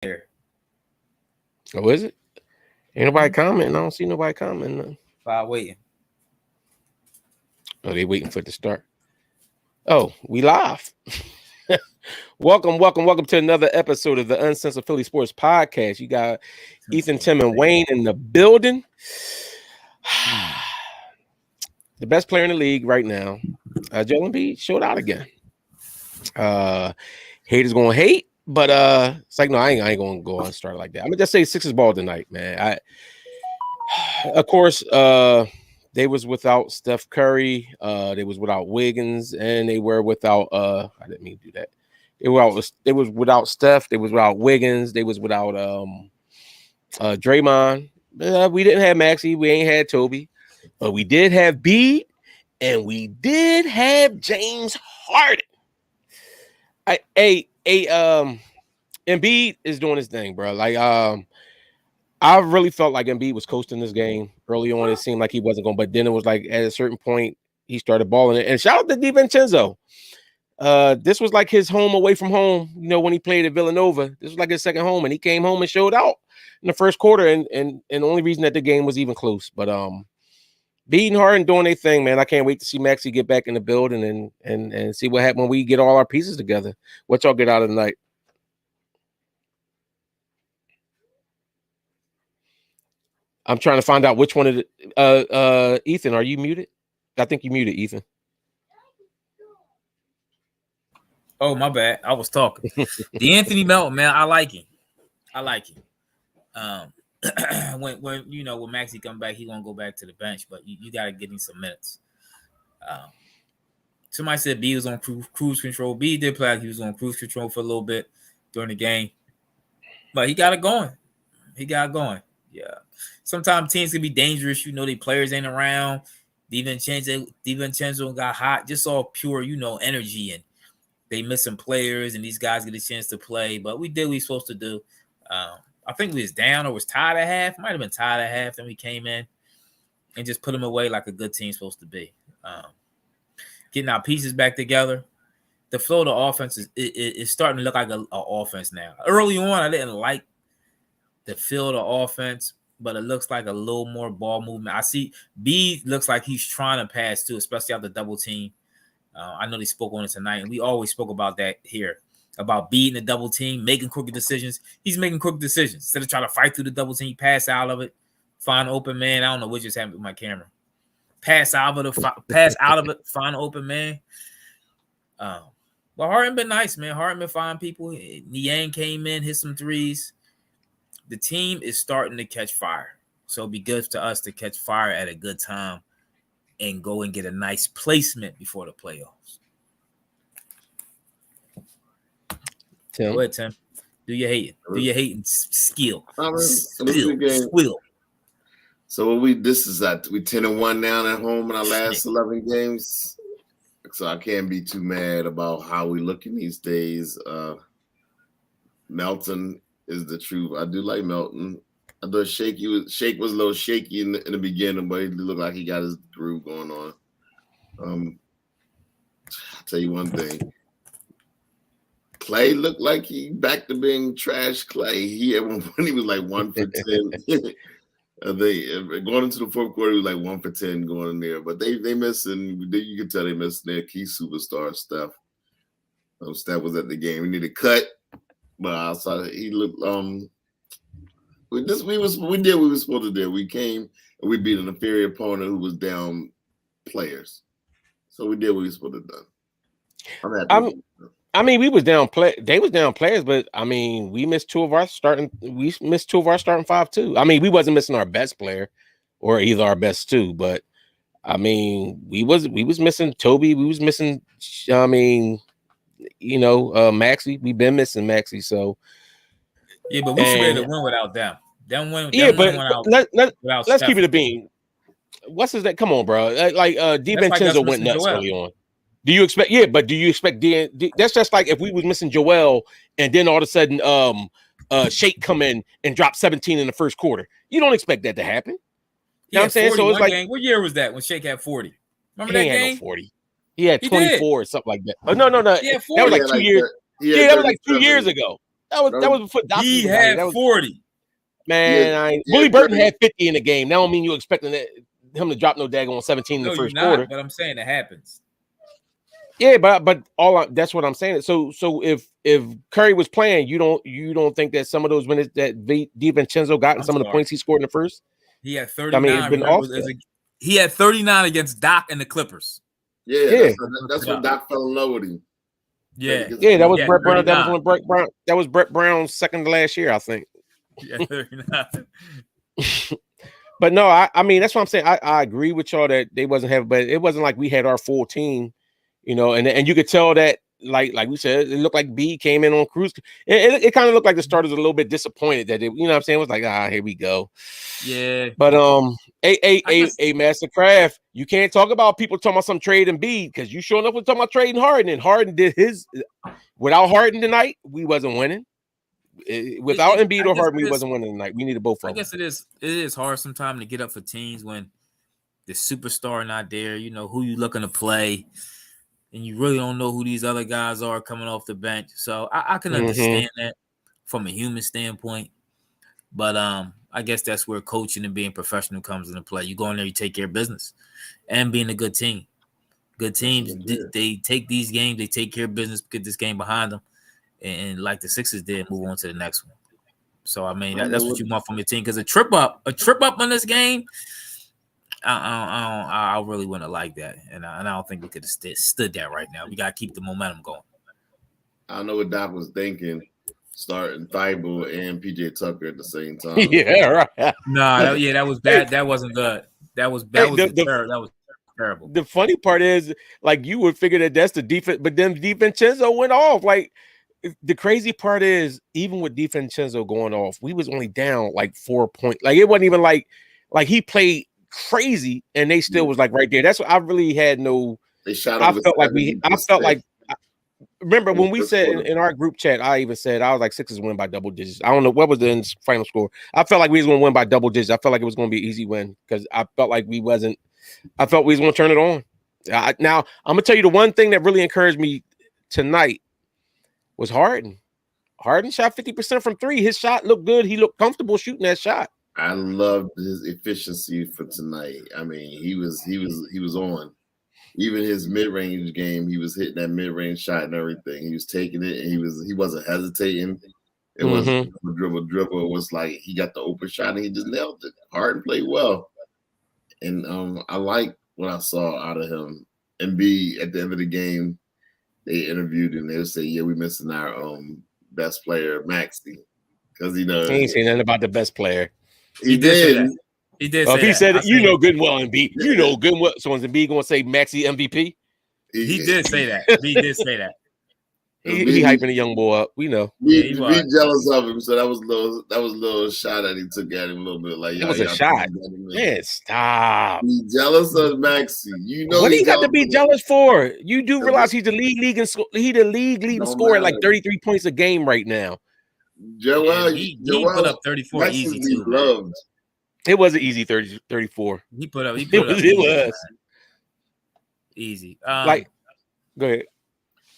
there. Oh, is it? Ain't nobody commenting. I don't see nobody commenting. While waiting. Oh, they waiting for it to start. Oh, we live. Welcome to another episode of the Uncensored Philly Sports Podcast. You got Ethan, Tim, and Wayne in the building. The best player in the league right now, Joel Embiid, showed out again. Haters gonna hate, but it's like no, I ain't gonna go and start like that. I'm gonna just say Sixers ball tonight, man. Of course, they was without Steph Curry, they was without Wiggins, and they were without I didn't mean to do that. They was without Steph, they was without Wiggins, they was without Draymond. We didn't have Maxey, we ain't had Toby, but we did have Embiid, and we did have James Harden. Embiid is doing his thing, bro. Like I really felt like Embiid was coasting this game early on. It seemed like he wasn't going, but then it was like at a certain point he started balling it. And shout out to DiVincenzo. This was like his home away from home. You know, when he played at Villanova, this was like his second home, and he came home and showed out in the first quarter. And the only reason that the game was even close. But beating Harden, doing their thing, man. I can't wait to see Maxey get back in the building and see what happens when we get all our pieces together. What y'all get out of the night? I'm trying to find out which one of the Ethan, are you muted? I think you muted, Ethan. Oh, my bad. I was talking. The Anthony Melton, man, I like him. When you know when Maxey come back, he gonna go back to the bench, but you gotta give him some minutes. Somebody said B was on cruise control. B did play like he was on cruise control for a little bit during the game, but he got it going. Yeah. Sometimes teams can be dangerous. You know, the players ain't around. DiVincenzo got hot. Just all pure, energy, and they missing players, and these guys get a chance to play. But we did what we supposed to do. I think we was down or was tied at half. Might have been tied at half. Then we came in and just put them away like a good team's supposed to be. Getting our pieces back together. The flow of the offense is starting to look like an offense now. Early on, I didn't like the feel of the offense, but it looks like a little more ball movement. I see B looks like he's trying to pass too, especially out the double team. I know they spoke on it tonight, and we always spoke about that here, about beating the double team, making crooked decisions. He's making crooked decisions. Instead of trying to fight through the double team, pass out of it, find an open man. I don't know what just happened with my camera. Pass out of it, find an open man. But Harden been nice, man. Harden been finding people. Niang came in, hit some threes. The team is starting to catch fire. So it'd be good to us to catch fire at a good time and go and get a nice placement before the playoffs. Tim. Go ahead, Tim. Do your hating skill. Skill. So we 10-1 now at home in our last 11 games. So I can't be too mad about how we looking these days. Melton is the truth. I do like Melton. I thought Shake was a little shaky in the beginning, but he looked like he got his groove going on. I'll tell you one thing. Clay looked like he back to being trash Clay. He at one point he was like 1 for 10. Going into the fourth quarter, he was like 1 for 10 going in there. But they missing. You can tell they missing their key superstar Steph. Steph was at the game. He needed a cut, but outside he looked. We did what we were supposed to do. We came and we beat an inferior opponent who was down players. So we did what we were supposed to do. I'm happy. I mean, we was down they was down players, but I mean, we missed two of our starting five too. I mean, we wasn't missing our best player or either our best two, but I mean, we was missing Toby, we was missing Maxey. We've been missing Maxey, so yeah, but we should be able to win without them. Let's keep it a beam. What's his name? Come on, bro. DiVincenzo went nuts early on. Do you expect? Yeah, but do you expect that's just like if we was missing Joel and then all of a sudden Shake come in and drop 17 in the first quarter. You don't expect that to happen. You know what I'm saying? So it's like game. What year was that when Shake had 40? Remember that game? No 40. He had 24 or something like that. Oh no. Yeah, 40. That was like 2 years. Yeah, that was like 2 years ago. That was before Doc. He had 40. Man, Willie Burton had 50 in the game. That don't mean you expecting him to drop no daggone 17 in the first quarter. But I'm saying it happens. Yeah, but that's what I'm saying. So if Curry was playing, you don't think that some of those minutes that DiVincenzo got and some of the points he scored in the first? He had 39. I mean, he had 39 against Doc and the Clippers. Yeah. That's when Doc fell in love with him. Yeah, that was Brett Brown. That was Brett Brown's second to last year, I think. Yeah, 39. But no, I mean that's what I'm saying. I agree with y'all that they wasn't having, but it wasn't like we had our full team, and you could tell that like we said, it looked like B came in on cruise. It kind of looked like the starters were a little bit disappointed that what I'm saying? It was like, here we go. Yeah. But Master Craft, you can't talk about people talking about some trade Embiid because you sure enough was talking about trading Harden, and Harden did his without Harden tonight, we wasn't winning. Without Embiid or Harden, we wasn't winning tonight. We needed both of them. I guess it is hard sometimes to get up for teams when the superstar not there, who you looking to play, and you really don't know who these other guys are coming off the bench. So I can understand that from a human standpoint. But I guess that's where coaching and being professional comes into play. You go in there, you take care of business, and being a good team. Good teams, they take these games, they take care of business, get this game behind them, and like the Sixers did, move on to the next one. So I mean, that's what you want from your team. Because a trip up on this game, I really wouldn't like that, and I don't think we could have stood that right now. We got to keep the momentum going. I know what Doc was thinking. Starting Thibault and PJ Tucker at the same time. Yeah, right. Nah, that was bad. That wasn't good. That was terrible. The funny part is, like, you would figure that that's the defense, but then DiVincenzo went off. Like, the crazy part is, even with DiVincenzo going off, we was only down like 4 points. Like, it wasn't even like he played crazy, and they still was like right there. That's what I really had no. They shot. I felt like. Remember when we said in our group chat, I even said I was like Sixers win by double digits. I don't know what was the final score. I felt like we was going to win by double digits. I felt like it was going to be an easy win because I felt like we wasn't. I felt we was going to turn it on. Now I'm gonna tell you the one thing that really encouraged me tonight was Harden. Harden shot 50% from three. His shot looked good. He looked comfortable shooting that shot. I loved his efficiency for tonight. I mean, he was on. Even his mid-range game, he was hitting that mid-range shot and everything. He was taking it, and he wasn't hesitating. It wasn't dribble. It was like he got the open shot and he just nailed it. Harden played well, and I like what I saw out of him. Embiid at the end of the game, they interviewed and they'll say, "Yeah, we missing our best player, Maxey, because he ain't saying nothing about the best player." He did. He did. If he said it, you know good and well, Embiid. You know good and well. So is Embiid going to say Maxey MVP? He did say that. He did say that. He hyping the young boy up. We know. Be jealous of him. So that was a little shot that he took at him a little bit. Like it was a shot. Man, stop. Be jealous of Maxey. You know what he got to be jealous for? You do realize he's the leading scorer at like 33 points a game right now. Joel, he put up 34 easy too. Loved. It was an easy 34. He put up. It was easy. Like, go ahead.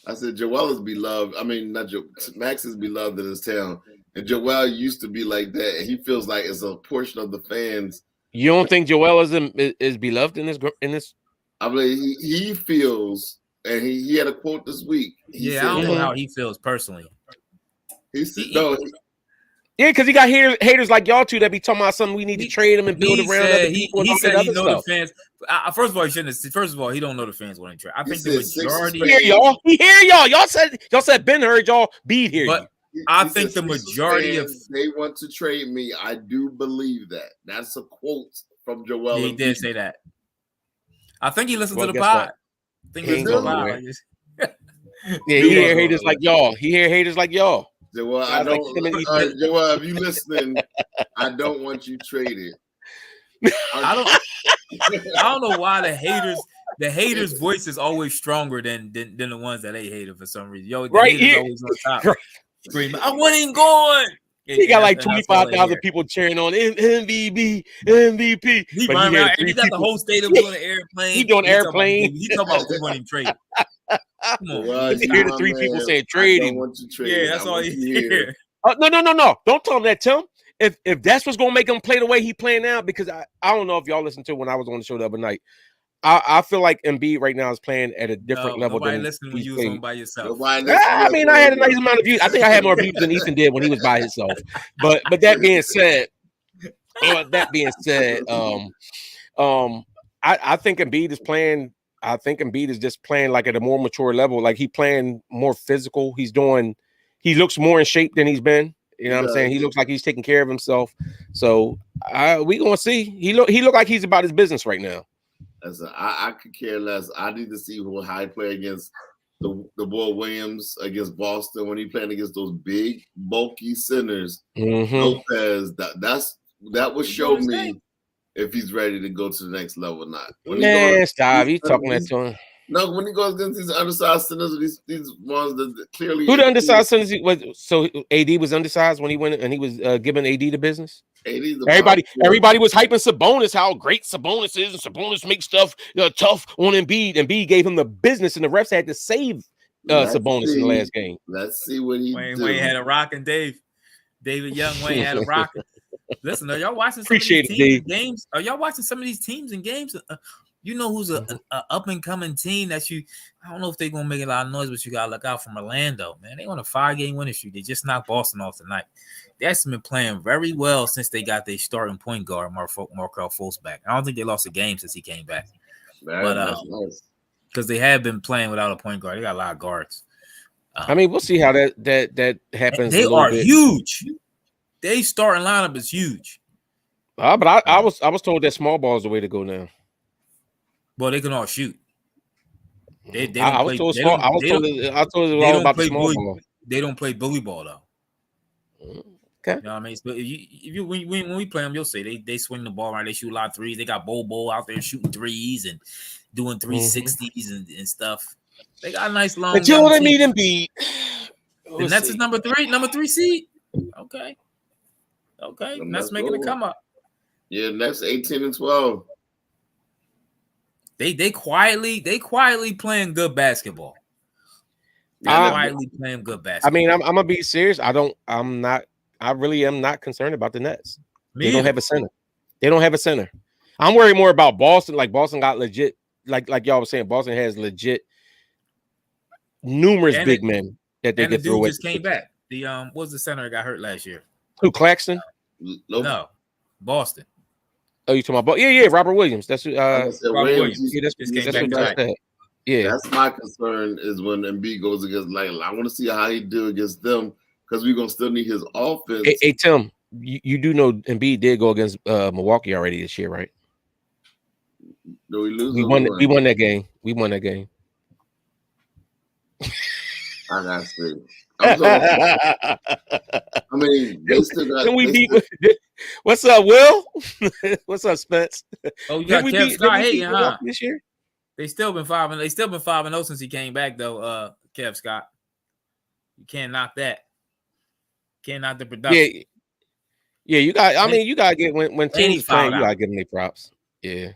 I said Joel is beloved. I mean, not Max is beloved in his town, and Joel used to be like that. And he feels like it's a portion of the fans. You don't think Joel is beloved in this? I mean, he feels, and he had a quote this week. I don't know how he feels personally. He said no. Yeah, because he got haters like y'all two that be talking about something we need to trade him and build around other people. He said he know the fans. First of all, he shouldn't. First of all, he don't know the fans want to trade. I think the majority. He hear y'all. Y'all said Ben heard y'all. Beat here. But I think the majority of they want to trade me. I do believe that. That's a quote from Joel. He did say that. I think he listened to the pod. I think he listened to the pod. Yeah, he hear haters like y'all. He hear haters like y'all. Joel, I don't. Joel, if you listening, I don't want you traded. I don't know why the haters' voice is always stronger than the ones that they hated for some reason. Yo, right here, always on top, screaming, "I want him going." He got like 25,000 people cheering on MVP. He run around and he got the whole stadium doing an airplane. He doing airplane. He talking about we want him traded. Come on. Well, You hear the three people saying I trade don't him. want you trade. Yeah, that's all you hear. No. Don't tell him that, Tim. If that's what's gonna make him play the way he playing now, because I don't know if y'all listened to when I was on the show the other night. I feel like Embiid right now is playing at a different level nobody than listening when you was on by yourself. I mean, I had a nice amount of views. I think I had more views than Ethan did when he was by himself. But that being said, I think Embiid is playing. I think Embiid is just playing like at a more mature level. Like he playing more physical. He looks more in shape than he's been. You know what I'm saying? He looks like he's taking care of himself. So we gonna see. He look like he's about his business right now. I could care less. I need to see how he play against the boy Williams against Boston when he playing against those big, bulky centers. Lopez, that will show me if he's ready to go to the next level or not. Stop. He's talking that to him. No, when he goes against these undersized centers, these ones that clearly. Who the undersized centers was? So AD was undersized when he went and he was giving AD the business. Everybody was hyping Sabonis, how great Sabonis is, and Sabonis makes stuff tough on Embiid. Embiid gave him the business, and the refs had to save Sabonis in the last game. Let's see what he do. Wayne had a rock and David Young. Wayne had a rock. Listen, are y'all watching some of these teams and games? Are y'all watching some of these teams and games? You know who's an up and coming team that I don't know if they're gonna make a lot of noise, but you gotta look out from Orlando, man. They on a 5-game winning streak. They just knocked Boston off tonight. They actually been playing very well since they got their starting point guard, Markel Fultz, back. I don't think they lost a game since he came back. But because they have been playing without a point guard, they got a lot of guards. I mean, we'll see how that happens. They are huge. They starting lineup is huge. But I was told that small ball is the way to go now. Well, they can all shoot. I was told it was all about the small ball. They don't play bully ball though. Okay. You know what I mean? But when we play them, you'll see they swing the ball around. They shoot a lot of threes. They got Bobo out there shooting threes and doing 360s and stuff. They got a nice long. But you know what I mean, Embiid. The Nets is number 3 seed. Okay. Nets making a come up. Yeah, Nets 18-12. They quietly playing good basketball. Quietly playing good basketball. I mean, I'm gonna be serious. I really am not concerned about the Nets. They don't have a center. I'm worried more about Boston. Like Boston got legit, like y'all was saying, Boston has legit numerous big men that they get through. The dude just came back. The what was the center that got hurt last year? Who, Claxton? No, Boston. Oh, you talking about? Yeah, Robert Williams. That's Robert Williams. Yeah, That's my concern is when Embiid goes against. Like, I want to see how he do against them because we're gonna still need his offense. Hey Tim, you do know Embiid did go against Milwaukee already this year, right? No, we lose. We won that game. We won that game. I got to. I mean, they still got. What's up, Will? What's up, Spence? Oh, you got Kev Scott hating, huh? This year? They still been 5-0 since he came back, though. Kev Scott, you can't knock that. Can't knock the production. Yeah. You got. I mean, you gotta get when teams playing, you gotta give them their props. Yeah.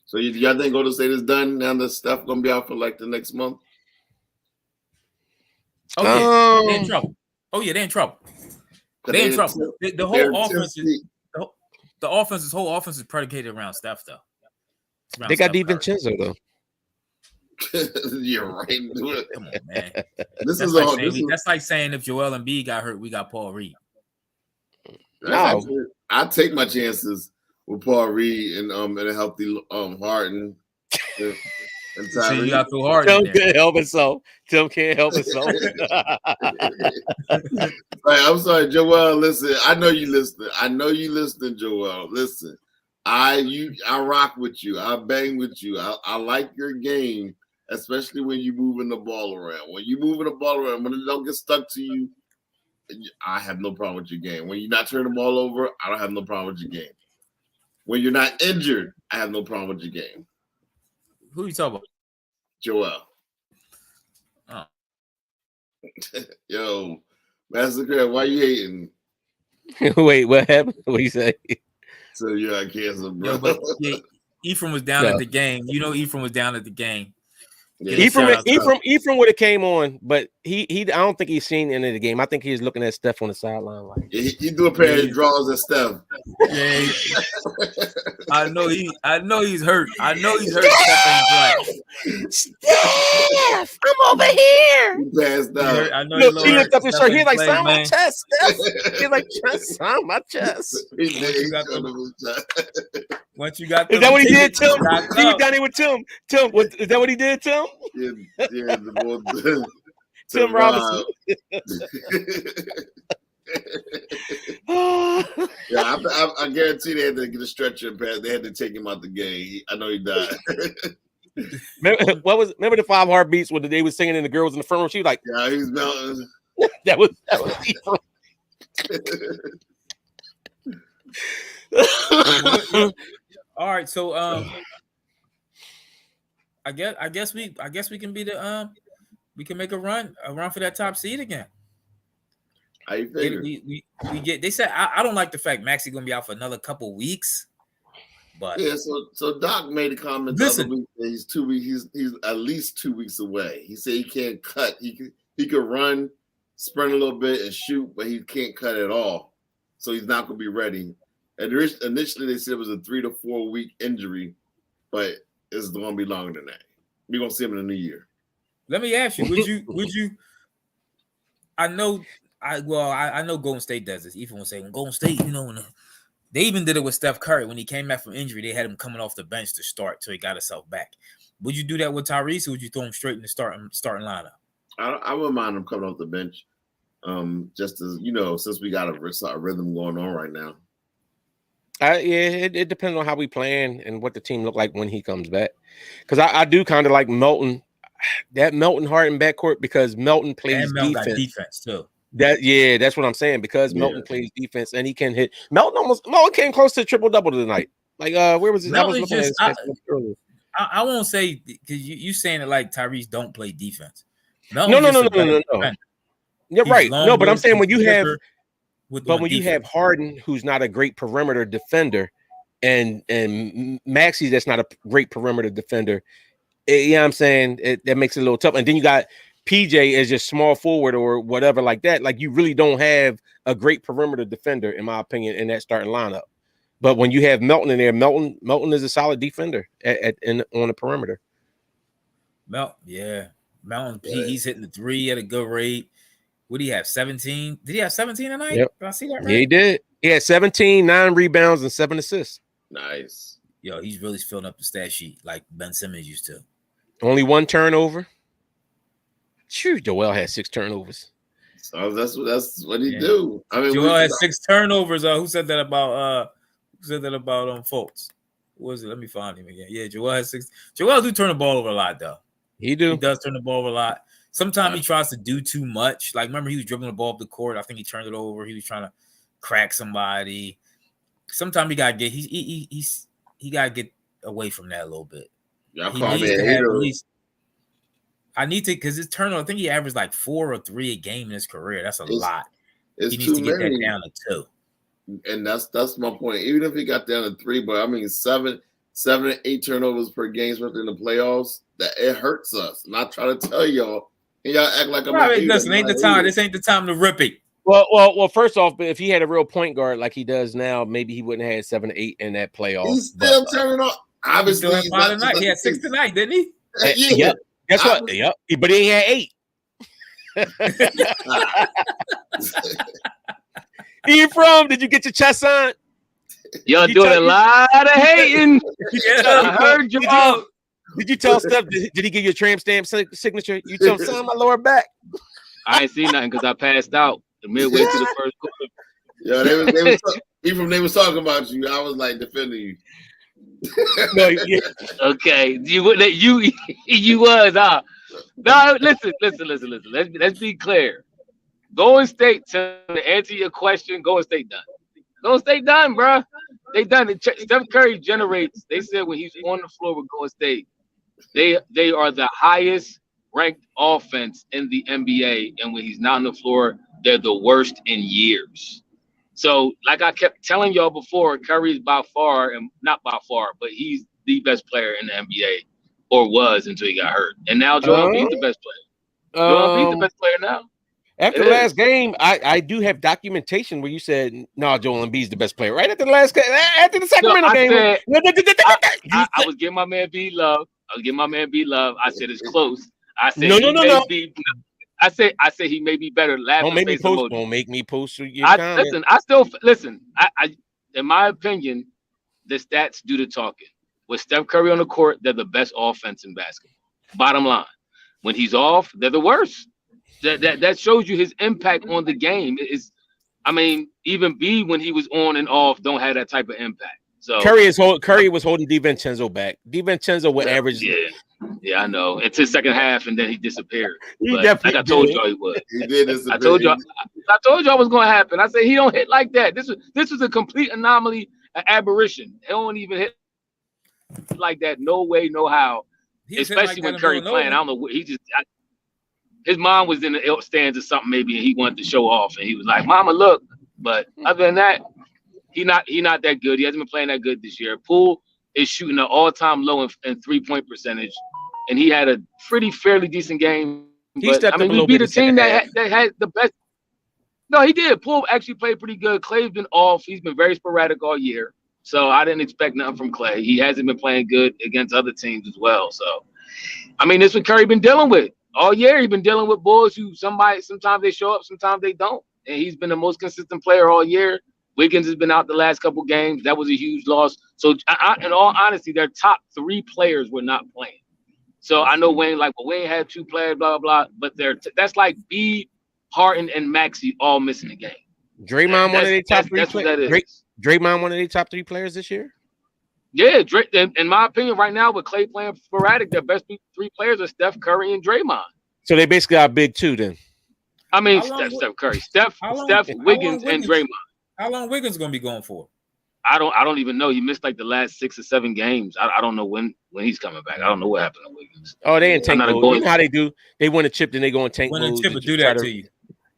So y'all think Golden State is done now? The stuff gonna be out for like the next month. Oh yeah, they're in trouble. They're in trouble. They're in trouble. The whole offense is the whole offense is predicated around Steph, though. They got DiVincenzo though. You're right. Come on, man. That's like saying if Joel Embiid got hurt, we got Paul Reed. No, I take my chances with Paul Reed and a healthy Harden. So you got through hard. Tim can't help himself. Tim can't help himself. I'm sorry, Joel. Listen, I know you listening, Joel. Listen, I rock with you. I bang with you. I like your game, especially when you moving the ball around. When you moving the ball around, when it don't get stuck to you, I have no problem with your game. When you're not turning the ball over, I don't have no problem with your game. When you're not injured, I have no problem with your game. Who are you talking about? Joel. Oh. Yo, Master Crab, why you hating? Wait, what happened? What you say? So you got cancer, bro. Yo, but Ephraim was down at the game. You know Ephraim was down at the game. Yeah, Ephraim would have came on, but he I don't think he's seen any of the game. I think he's looking at Steph on the sideline. Like he do a pair of draws at Steph. Yeah, I know he's hurt. I know he's hurt. Steph, I'm over here. He passed out. I know Look, he lifted up his shirt. He's like, sign my chest, Steph. He's like, sign my chest. Once you got is that what he did, Tim? He was down there with Tim. Tim, is that what he did, Tim? Yeah, the boy, Tim Robinson. Yeah, I guarantee they had to get a stretcher and pass. They had to take him out the game. I know he died. Remember the 5 heartbeats when they was singing and the girl was in the front row? She was like, yeah, he was melting. that was All right, so I guess we can be the we can make a run for that top seed again. How you figure? We get. They said I don't like the fact Maxey's gonna be out for another couple weeks, but yeah. So Doc made a comment. Listen, the other week that he's 2 weeks. He's at least 2 weeks away. He said he can't cut. He could run, sprint a little bit, and shoot, but he can't cut at all. So he's not gonna be ready. And initially they said it was a 3 to 4 week injury, but it's gonna be longer than that. We're gonna see him in the new year. Let me ask you: Would you? I know Golden State does this. Even when saying Golden State, they even did it with Steph Curry when he came back from injury. They had him coming off the bench to start till he got himself back. Would you do that with Tyrese, or would you throw him straight in the starting lineup? I wouldn't mind him coming off the bench, just as since we got a rhythm going on right now. It depends on how we plan and what the team look like when he comes back. Because I do kind of like Melton, that Melton Harden backcourt, because Melton plays defense too. That's what I'm saying. Because Melton plays defense and he can hit. Melton came close to triple double tonight. Like where was it? I was looking at his earlier. I won't say because you saying it like Tyrese don't play defense. No. You're right. No, but I'm saying when you have Harden, who's not a great perimeter defender, and Maxey, that's not a great perimeter defender, I'm saying that makes it a little tough. And then you got PJ as just small forward or whatever like that. Like you really don't have a great perimeter defender, in my opinion, in that starting lineup. But when you have Melton in there, Melton is a solid defender on the perimeter. Melton, he's hitting the 3 at a good rate. What do he have? 17? Did he have 17 tonight? Yep. Did I see that right? Yeah, he did. He had 17, 9 rebounds, and 7 assists. Nice. Yo, he's really filling up the stat sheet like Ben Simmons used to. Only 1 turnover. Shoot, Joel had 6 turnovers. So that's what he do. I mean, Joel had 6 turnovers. Who said that about Fultz? What was it? Let me find him again. Yeah, Joel has 6. Joel do turn the ball over a lot though. He does turn the ball over a lot. Sometimes he tries to do too much. Like, remember, he was dribbling the ball up the court. I think he turned it over. He was trying to crack somebody. Sometimes he gotta get he gotta get away from that a little bit. Yeah, he needs to have at least. I need to because his turnover. I think he averaged like 4 or 3 a game in his career. That's a lot. He needs to get that down to 2. And that's my point. Even if he got down to 3, but I mean 7 to 8 turnovers per game, especially in the playoffs, that it hurts us. And I try to tell y'all. And y'all act like listen, ain't the time. This ain't the time to rip it. Well. First off, if he had a real point guard like he does now, maybe he wouldn't have had 7 to 8 in that playoff. He's still turning on. Obviously, he still had 5 tonight. He had 6 tonight, didn't he? Yeah. Guess what? Yep. But he ain't had 8. Ephraim, did you get your chest on? Y'all doing a lot of hating. I heard you all. Did you tell Steph? Did he give you a tramp stamp signature? You told him sign my lower back. I ain't seen nothing because I passed out midway through the first quarter. Yeah, they was talking about you. I was like defending you. No, yeah. Okay, you was, huh? No, listen. Let's be clear. Golden State, to answer your question, Golden State done. Golden State done, bro. They done. Steph Curry generates. They said when he's on the floor with Golden State, they are the highest ranked offense in the NBA, and when he's not on the floor, they're the worst in years. So, like I kept telling y'all before, Curry's by far, and not by far, but he's the best player in the NBA. or was until he got hurt. And now Joel Embiid's the best player. Joel Embiid's the best player now. After the last game, I do have documentation where you said, no, Joel Embiid's the best player. Right after the last game, after the Sacramento game. I was giving my man B love. I said it's close. I said no. I said he may be better. Don't make me post your comment. Listen. I in my opinion, the stats do the talking. With Steph Curry on the court, they're the best offense in basketball. Bottom line, when he's off, they're the worst. That shows you his impact on the game. Even B when he was on and off don't have that type of impact. So Curry was holding DiVincenzo back. DiVincenzo would average. Yeah, I know. It's his second half, and then he disappeared. I told y'all he would. He did disappear. I told y'all was going to happen. I said he don't hit like that. This was a complete anomaly, an aberration. He don't even hit like that. No way, no how. Especially when Curry playing. I don't know. His mom was in the stands or something maybe, and he wanted to show off, and he was like, "Mama, look." But other than that, he not that good. He hasn't been playing that good this year. Poole is shooting an all-time low in 3-point percentage, and he had a fairly decent game. We beat a team that had the best. No, he did. Poole actually played pretty good. Clay's been off. He's been very sporadic all year, so I didn't expect nothing from Clay. He hasn't been playing good against other teams as well. So, this is what Curry been dealing with all year. He's been dealing with boys who sometimes they show up, sometimes they don't, and he's been the most consistent player all year. Wiggins has been out the last couple games. That was a huge loss. So, in all honesty, their top 3 players were not playing. So I know Wayne had 2 players, blah blah blah. But that's like B, Harden, and Maxey all missing the game. Draymond, one of their top 3 players. Draymond, one of their top 3 players this year. Yeah, in my opinion, right now with Clay playing sporadic, their best 3 players are Steph Curry and Draymond. So they basically are big 2 then. Steph Curry, Steph, Wiggins, and Draymond. How long Wiggins gonna be going for? I don't even know. He missed like the last 6 or 7 games. I don't know when he's coming back. I don't know what happened to Wiggins. Oh, they in tank mode. You know how they do? They win a chip, then they go in tank mode. When a chip will do that to you.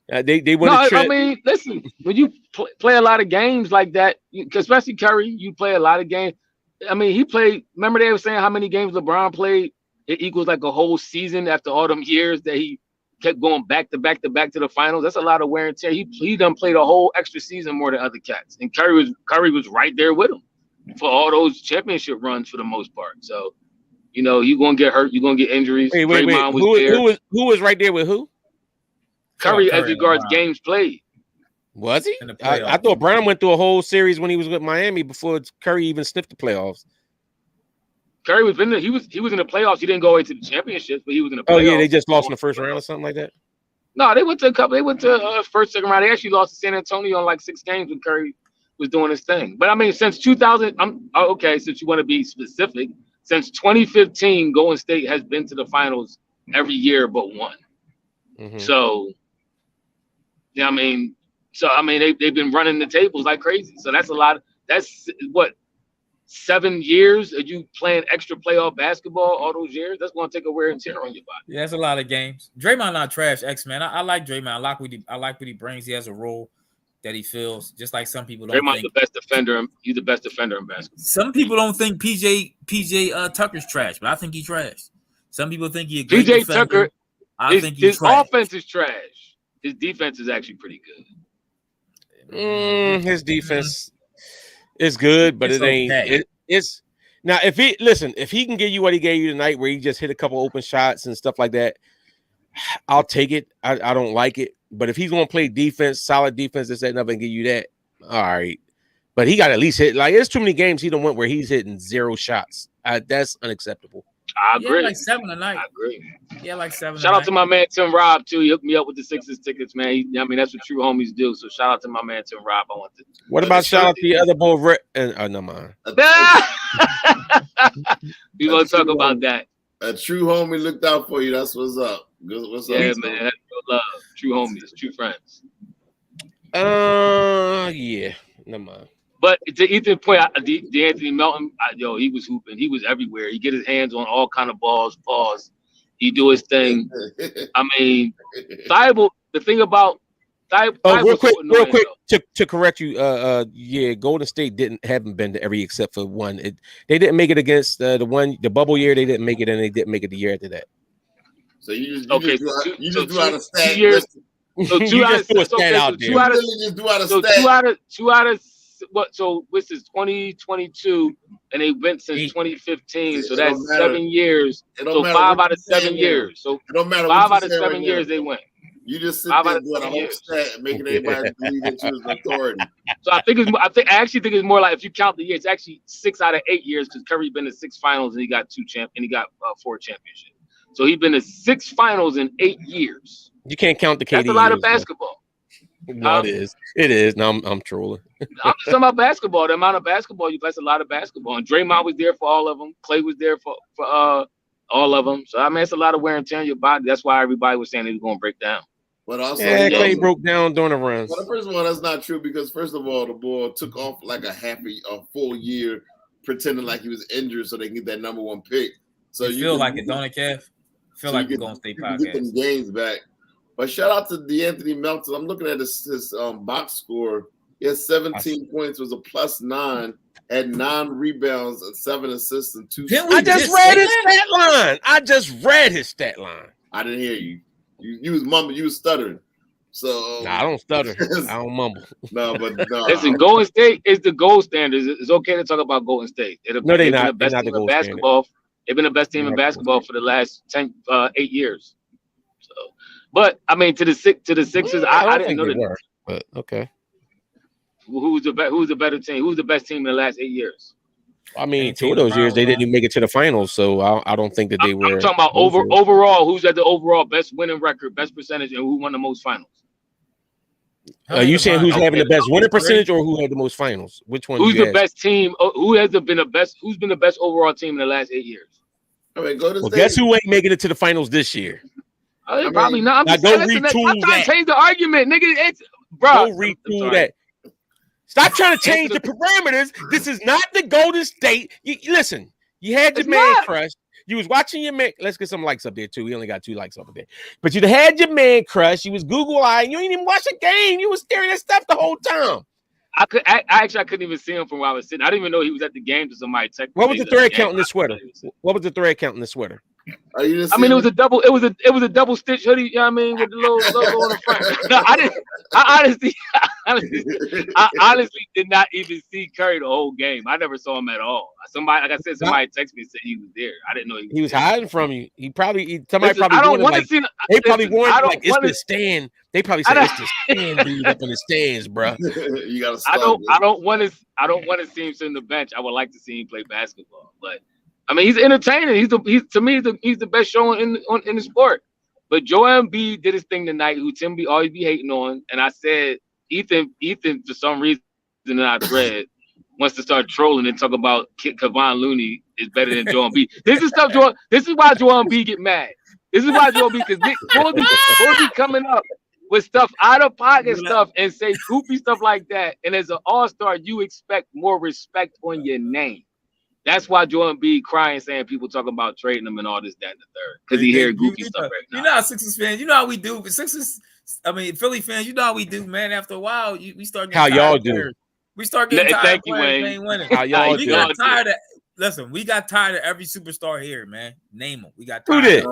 They win a trip. Listen, when you play a lot of games like that, especially Curry, you play a lot of games. He played. Remember they were saying how many games LeBron played? It equals like a whole season after all them years that he kept going back to back to the finals. That's a lot of wear and tear. He done played a whole extra season more than other cats. And Curry was right there with him for all those championship runs for the most part. So, you're gonna get hurt, you're gonna get injuries. Wait. Who was right there with who? Curry as regards games played. Was he? I thought Brown went through a whole series when he was with Miami before Curry even sniffed the playoffs. Curry was in he was in the playoffs. He didn't go into the championships, but he was in the playoffs. Oh yeah, they just lost in the first round or something like that. No, they went to a couple. They went to first, second round. They actually lost to San Antonio in like 6 games when Curry was doing his thing. But since 2000, since you want to be specific, since 2015, Golden State has been to the finals every year but one. Mm-hmm. So, they've been running the tables like crazy. So that's a lot. That's what. 7 years of you playing extra playoff basketball all those years, that's going to take a wear and tear on your body. Yeah, that's a lot of games. Draymond not trash, X-Man. I like Draymond. I like what he brings. He has a role that he fills, just like some people don't Draymond's think. The best defender. He's the best defender in basketball. Some people don't think PJ Tucker's trash, but I think he's trash. Some people think he's a great PJ defender. Tucker, I think he's his offense is trash. His defense is actually pretty good. His defense is good, but it ain't. Okay. It's now if he can give you what he gave you tonight, where he just hit a couple open shots and stuff like that, I'll take it. I don't like it, but if he's gonna play defense, solid defense, this, that, and give you that, all right. But he got to at least hit. Like, there's too many games he don't went where he's hitting 0 shots. That's unacceptable. I agree. Like 7 tonight. I agree. Yeah, like 7. Shout out to my man Tim Robb too. He hooked me up with the Sixers tickets, man. That's what true homies do. So shout out to my man Tim Robb. What about shout out to the other boy? No mind. We gonna talk about that. A true homie looked out for you. That's what's up. What's up? Yeah, man. That's real love. True homies, true friends. Yeah. No mind. But to Ethan's point, DeAnthony Melton, he was hooping. He was everywhere. He get his hands on all kind of balls. He do his thing. Thibault. The thing about Real quick to correct you. Yeah, Golden State haven't been to every except for one. They didn't make it against the bubble year. They didn't make it, and they didn't make it the year after that. So you just do out of stat. So two out of what? So this is 2022, and they went since 2015. So that's 7 years. So 5 out of 7 years. So it don't matter. 5 out of 7 years they went. You just sit there doing a whole stat and making everybody believe that you was an authority. So I actually think it's more like if you count the years, it's actually 6 out of 8 years because Curry been to 6 finals and he got 4 championships. So he's been to 6 finals in 8 years. You can't count the KD. That's a lot of basketball. No, it is. No, I'm trolling. I'm just talking about basketball. The amount of basketball that's a lot of basketball. And Draymond was there for all of them. Clay was there for all of them. So I mean, it's a lot of wear and tear on your body. That's why everybody was saying he was going to break down. But also, Clay broke down during the runs. Well, first of all, that's not true because first of all, the boy took off like a full year, pretending like he was injured so they can get that number 1 pick. So you feel like it, don't it, Kev? Feel like the Golden State podcast. Get them games back. But shout out to D'Anthony Melton. I'm looking at his box score. He had 17 points, was a +9, had 9 rebounds and 7 assists and 2. I just read his stat line. I didn't hear you. You was mumbling. You was stuttering. So I don't stutter. I don't mumble. No. Listen, Golden State is the gold standard. It's okay to talk about Golden State. They're not the best team in basketball. They've been the best team in basketball for the last 8 years. So, but I mean, to the Sixers, I didn't know that. But okay. Who's the better team? Who's the best team in the last 8 years? I mean, 2 of those years they didn't even make it to the finals, so I don't think that they were. I'm talking about overall. Who's at the overall best winning record, best percentage, and who won the most finals? Are you saying who's having the best winning percentage, or who had the most finals? Which one? Who's the best team? Who's been the best overall team in the last 8 years? I mean, go to. Well, guess who ain't making it to the finals this year? Probably not. I'm trying to change the argument, nigga. Bro, go retool that. Stop trying to change the parameters. This is not the Golden State. Listen, you had your man crush. You was watching your man. Let's get some likes up there too. We only got 2 likes up there. But you had your man crush. You was Google eyeing. You ain't even watch a game. You was staring at stuff the whole time. I couldn't even see him from where I was sitting. I didn't even know he was at the game. To somebody texted. What was the thread count in the sweater? What was the thread count in the sweater? I mean, it was a double. It was a double stitch hoodie. You know what I mean, with the little logo on the front. No, I didn't. I honestly did not even see Curry the whole game. I never saw him at all. Somebody texted me and said he was there. I didn't know he was hiding from you. Somebody probably. I don't want to see. They probably wanted like it's the stand. They probably said it's the stand dude up in the stands, bro. You gotta. I don't want to see him sit on the bench. I would like to see him play basketball, but. I mean, he's entertaining. He's the best show in the sport. But Joel Embiid did his thing tonight, who Tim be always be hating on. And I said, Ethan, for some reason that I've read, wants to start trolling and talk about Kevon Looney is better than Joel Embiid. This is why Joel Embiid get mad. This is why Joel Embiid, because Nick will be coming up with stuff out of pocket stuff and say goofy stuff like that. And as an all-star, you expect more respect on your name. That's why Joel Embiid crying, saying people talking about trading him and all this, that, and the third. Because he hear goofy stuff right now. You know how Sixers fans, you know how we do. But Philly fans, you know how we do, man. After a while, we start getting how y'all do. We start getting tired of players ain't winning. How y'all we do. got tired of. Listen, we got tired of every superstar here, man. Name them. We got tired. Who did?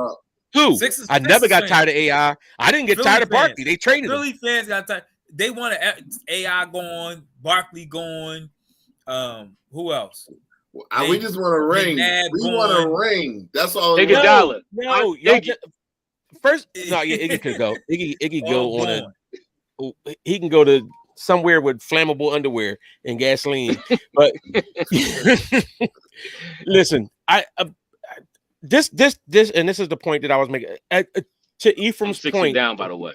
Who? I never got tired of AI. I didn't get tired of Barkley. They traded Philly fans got tired. They wanted AI going, Barkley going. Who else? We just want a ring. We want a ring. That's all. Take $1. No, first, no, yeah, Iggy could go. Iggy go on he can go to somewhere with flammable underwear and gasoline. But listen, this, and this is the point that I was making. To Ephraim's point, down by the way.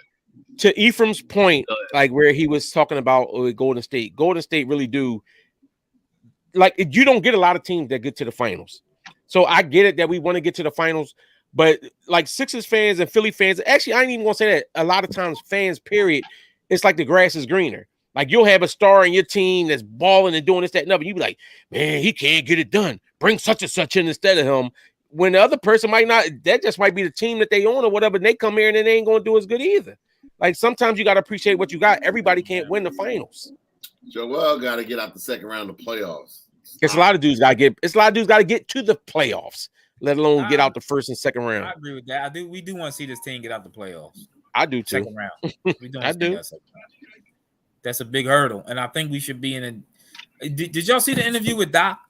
To Ephraim's point, like where he was talking about Golden State. Golden State really do. Like, you don't get a lot of teams that get to the finals. So I get it that we want to get to the finals, but like Sixers fans and Philly fans, actually, I ain't even gonna say that. A lot of times fans, period, it's like the grass is greener. Like, you'll have a star in your team that's balling and doing this, that, and other. You be like, man, he can't get it done. Bring such and such in instead of him. When the other person might not, that just might be the team that they own or whatever, and they come here and they ain't gonna do as good either. Like sometimes you got to appreciate what you got. Everybody can't win the finals. Joel got to get out the second round of playoffs. It's a lot of dudes got to get. It's a lot of dudes got to get to the playoffs, let alone get out the first and second round. I agree with that. We do want to see this team get out the playoffs. I do too. Second round. We don't. I do. That's a big hurdle, and I think we should be in a. Did y'all see the interview with Doc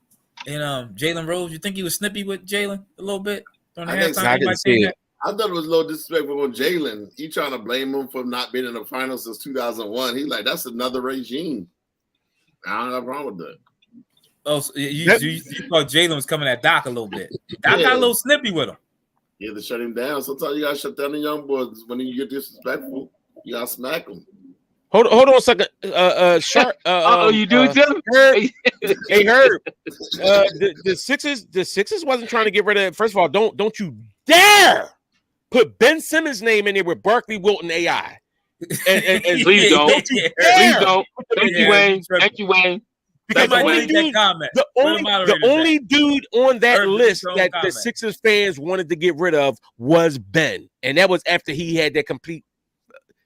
and Jalen Rose? You think he was snippy with Jalen a little bit on the halftime? I didn't see it. I thought it was a little disrespectful on Jalen. He trying to blame him for not being in the finals since 2001. He's like, that's another regime. I don't have a problem with that. Oh, so you thought Jalen was coming at Doc a little bit. Doc got a little snippy with him. You have to shut him down. Sometimes you got to shut down the young boys. When you get disrespectful, you got to smack them. Hold on a second. Sharp. You do too? Hey, Herb. The Sixers wasn't trying to get rid of. First of all, don't you dare put Ben Simmons' name in there with Barkley, Wilton, AI. And please don't. Please don't. Thank you, Wayne. Thank you, Wayne. Because the only dude on that list that the Sixers fans wanted to get rid of was Ben, and that was after he had that complete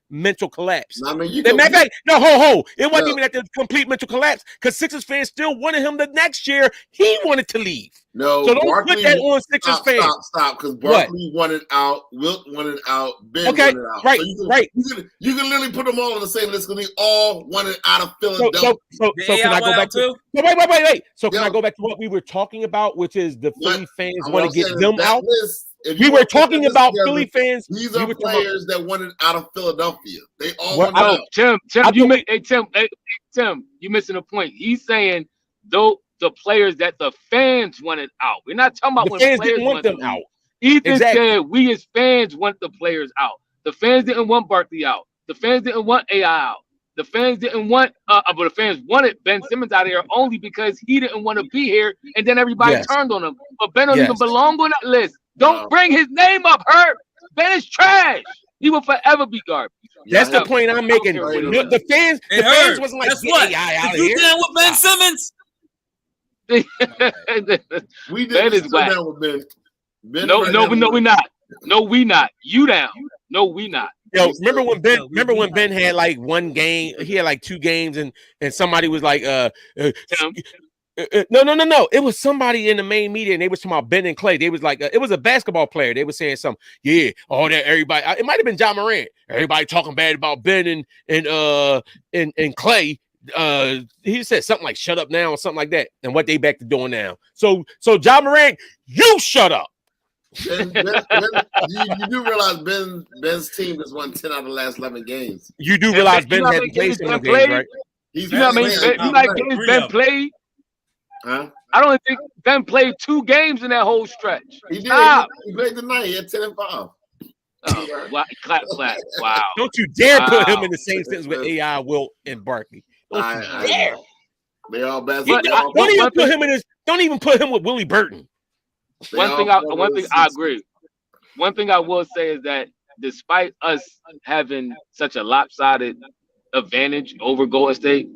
mental collapse. I mean, It wasn't even at the complete mental collapse because Sixers fans still wanted him the next year. He wanted to leave. No, so don't put that on Sixers fans. Stop, because Barkley wanted out, Wilt wanted out, Ben wanted out. Right, so you can literally put them all on the same list because they all wanted out of Philadelphia. So can I go back to? Wait. So can I go back to what we were talking about, which is the Philly fans want to get them out? We were talking about Philly fans. These are players that wanted out of Philadelphia. They all wanted out. Tim, you missing a point. He's saying though the players that the fans wanted out. We're not talking about the when fans players didn't want them out. Ethan said we as fans want the players out. The fans didn't want Barkley out. The fans didn't want AI out. The fans didn't want, but the fans wanted Ben Simmons out of here only because he didn't want to be here, and then everybody turned on him. But Ben don't even belong on that list. Don't bring his name up, Herb. Ben is trash. He will forever be garbage. That's the point I'm making. The fans wasn't like, what? AI out of you here. down with Ben Simmons? We did Ben is whack. down with Ben. No, we're not. No, we not. You down. No, we not. Yo, remember when Ben had like one game? He had like 2 games, and somebody was like, no. It was somebody in the main media, and they was talking about Ben and Clay. They was like, it was a basketball player. They were saying something. Yeah, all that everybody. It might have been John Morant. Everybody talking bad about Ben and Clay. He said something like "shut up now" or something like that, and what they back to doing now. So John Morant, you shut up. Ben, you do realize Ben's team has won 10 out of the last 11 games. You do realize Ben hadn't played some games, right? He's you know what I mean? Games Ben played. Huh? I don't think Ben played 2 games in that whole stretch. He did. He played tonight. He had 10 and 5. Oh, clap. Wow. Don't you dare put him in the same sentence with AI, Wilt, and Barkley. Don't you dare. They all best. Don't even put him with Willie Burton. One thing I agree. One thing I will say is that despite us having such a lopsided advantage over Golden State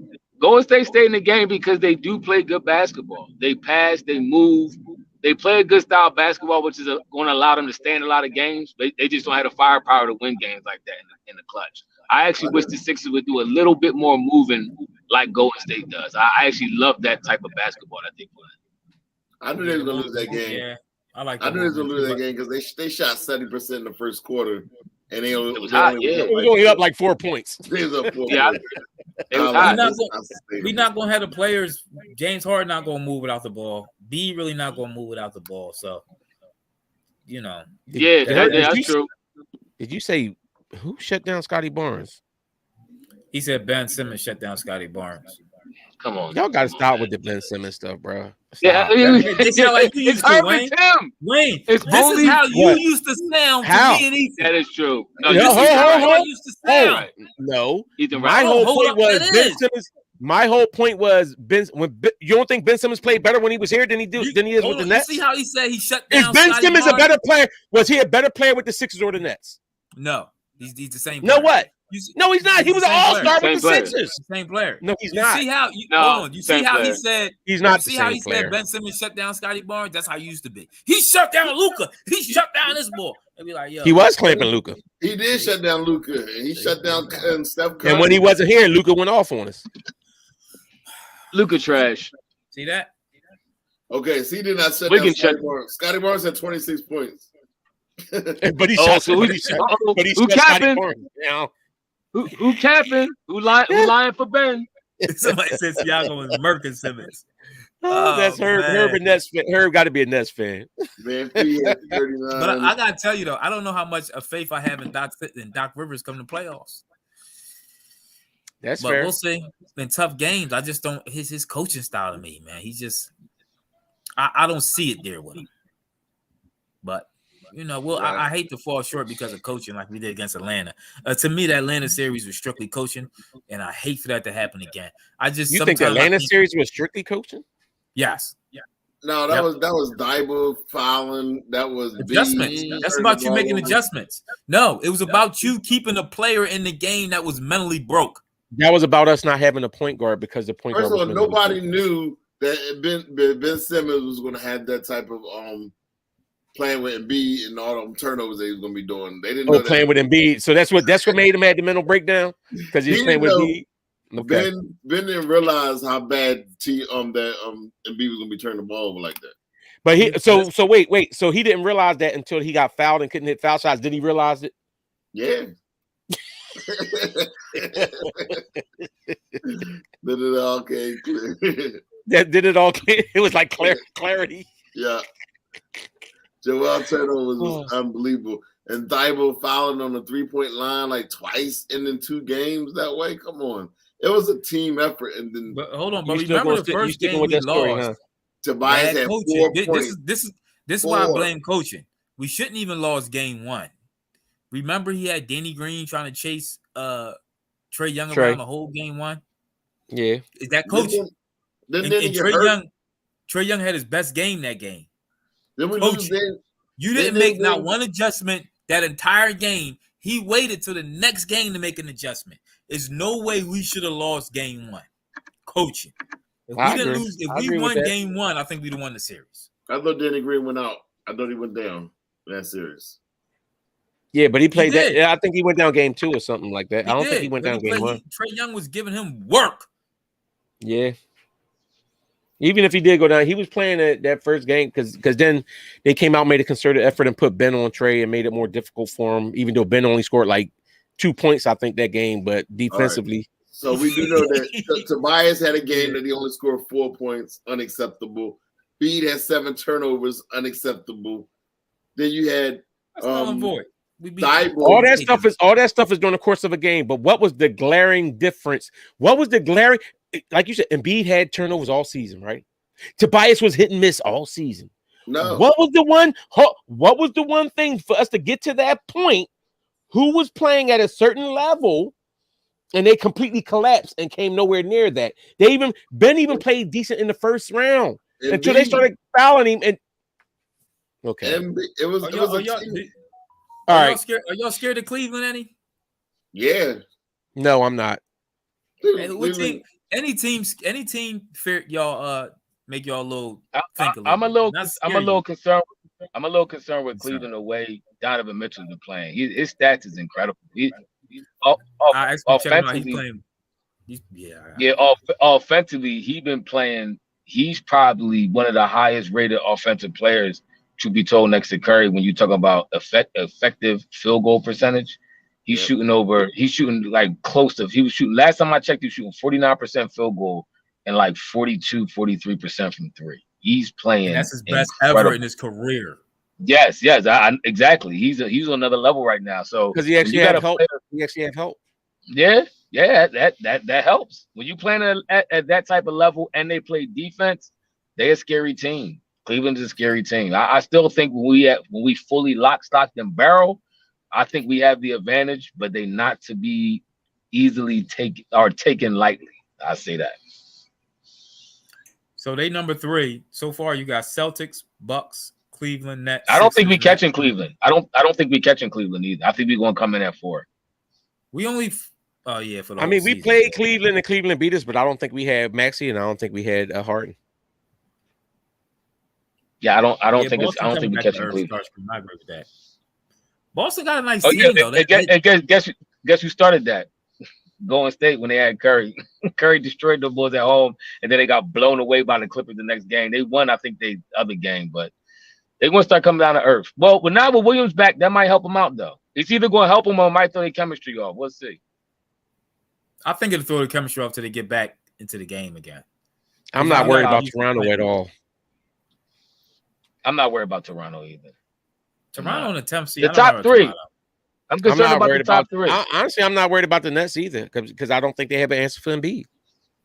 stayed in the game because they do play good basketball. They pass, they move, they play a good style of basketball, which is going to allow them to stay in a lot of games. They just don't have the firepower to win games like that in the clutch. I actually wish the Sixers would do a little bit more moving like Golden State does. I actually love that type of basketball that they play. I knew they were going to lose that game. Yeah, I knew they were going to lose that game because they shot 70% in the first quarter, and it was only up like 4 points. They was up 4 yeah, points. We're not gonna have the players. James Harden not gonna move without the ball. B really not gonna move without the ball. So, you know. That's true. Did you say who shut down Scotty Barnes? He said Ben Simmons shut down Scotty Barnes. Come on, y'all got to stop with the Ben Simmons stuff, bro. Stop. Yeah, they sound like you used to, Wayne. Wayne, this is how you used to sound to me and Ethan. That is true. No, this is how you used to sound. No, my whole point was Ben Simmons. My whole point was you don't think Ben Simmons played better when he was here than he is with the Nets? See how he said he shut down. Is Ben Simmons a better player? Was he a better player with the Sixers or the Nets? No, he's the same. No, what? No, he's not. He was an all-star with the Sixers. Same player. No, he's not. See how hold on. You see how he said he's not. See how he said Ben Simmons shut down Scotty Barnes. That's how he used to be. He shut down Luka. He shut down this boy. They'd be like, yo. He was clamping Luka. He did shut down Luka, and he shut down Steph Curry. And when he wasn't here, Luka went off on us. Luka trash. See that? Okay, so he did not shut down Scotty Barnes. Scotty Barnes had 26 points. But he shot. So who capping? Who capping? Who lying for Ben? Somebody said Siakam was murking Simmons. That's Herb. Man. Herb and Nets. Herb got to be a Nets fan. Man, but I gotta tell you though, I don't know how much of faith I have in Doc Rivers coming to playoffs. That's but fair. We'll see. In tough games, I just don't. His coaching style to me, man. He just. I don't see it there with him. But I hate to fall short because of coaching like we did against Atlanta. To me, that Atlanta series was strictly coaching, and I hate for that to happen again. You think the Atlanta series was strictly coaching? Yes. Yeah. No, that was Daiba fouling. That was adjustments. That's about you making adjustments. No, it was about you keeping a player in the game that was mentally broke. That was about us not having a point guard because the point guard. First of all, nobody knew that Ben Simmons was going to have that type of playing with Embiid and all them turnovers that he was going to be doing. They didn't know playing with Embiid. So that's what made him have the mental breakdown because he was playing with Embiid. Okay. Ben didn't realize how bad Embiid was going to be turning the ball over like that. But wait. So he didn't realize that until he got fouled and couldn't hit foul shots. Did he realize it? Yeah. Then it all came clear. Did it all clear? It was like clarity. Yeah. Joel turnover was unbelievable. And Daiba fouling on the 3-point line like twice and in 2 games that way. Come on. It was a team effort. And then but hold on, but remember the first game we lost. Tobias had 4 points. This is why I blame coaching. We shouldn't even lost game 1. Remember he had Danny Green trying to chase Trae Young around the whole game 1? Yeah. Is that coaching? And Trae Young had his best game that game. You didn't make not one adjustment that entire game. He waited till the next game to make an adjustment. There's no way we should have lost game 1. Coaching. If we won game 1, I think we'd have won the series. I thought Danny Green went out. I thought he went down in that series. Yeah, but he played that. I think he went down game 2 or something like that. I don't think he went down game 1. Trae Young was giving him work. Yeah. Even if he did go down, he was playing that first game because then they came out, made a concerted effort and put Ben on Trae and made it more difficult for him, even though Ben only scored like 2 points, I think, that game. But defensively. Right. So we do know that Tobias had a game that he only scored 4 points, unacceptable. Embiid had 7 turnovers, unacceptable. Then you had all that stuff is during the course of a game. But what was the glaring difference? Like you said, Embiid had turnovers all season, right? Tobias was hit and miss all season. No. What was the one thing for us to get to that point? Who was playing at a certain level and they completely collapsed and came nowhere near that? Ben even played decent in the first round until they started fouling him. And okay, it was all right. Are y'all scared of Cleveland any? Yeah. No, I'm not. Hey, what team? Any team fear y'all make y'all a little think a little. I'm a little concerned. I'm a little concerned with Cleveland the way Donovan Mitchell's been playing. His stats is incredible. Offensively, he's been playing. He's probably one of the highest rated offensive players, to be told, next to Curry. When you talk about effective field goal percentage, he's shooting like close to. He was shooting last time I checked. He was shooting 49% field goal and like 43% from 3. He's playing. And that's his best ever in his career. Yes, exactly. He's on another level right now. So because he actually had help. He actually had help. Yeah, that helps. When you playing at that type of level and they play defense, they're a scary team. Cleveland's a scary team. I still think when we fully lock, stock, and barrel, I think we have the advantage, but they not to be easily taken lightly. I say that. So they number 3 so far. You got Celtics, Bucks, Cleveland, Nets. I don't think we catching Cleveland. I don't think we catching Cleveland either. I think we're gonna come in at 4. We only, for the I whole mean, we season. played Cleveland and Cleveland beat us, but I don't think we had Maxey and I don't think we had Harden. Yeah, I don't think Boston we coming back catching to earth. Cleveland. I agree with that. Boston got a nice Oh team yeah, though. guess who started that? Golden State when they had Curry. Curry destroyed the Bulls at home, and then they got blown away by the Clippers the next game. They won, I think, the other game, but they want to start coming down to earth. Well, now with Williams back, that might help them out though. It's either going to help them or might throw their chemistry off. We'll see. I think it'll throw the chemistry off till they get back into the game again. I'm not worried about Toronto at all. I'm not worried about Toronto either. Toronto on the 10th seed. The top three. I'm concerned about the top three. Honestly, I'm not worried about the Nets either because I don't think they have an answer for Embiid.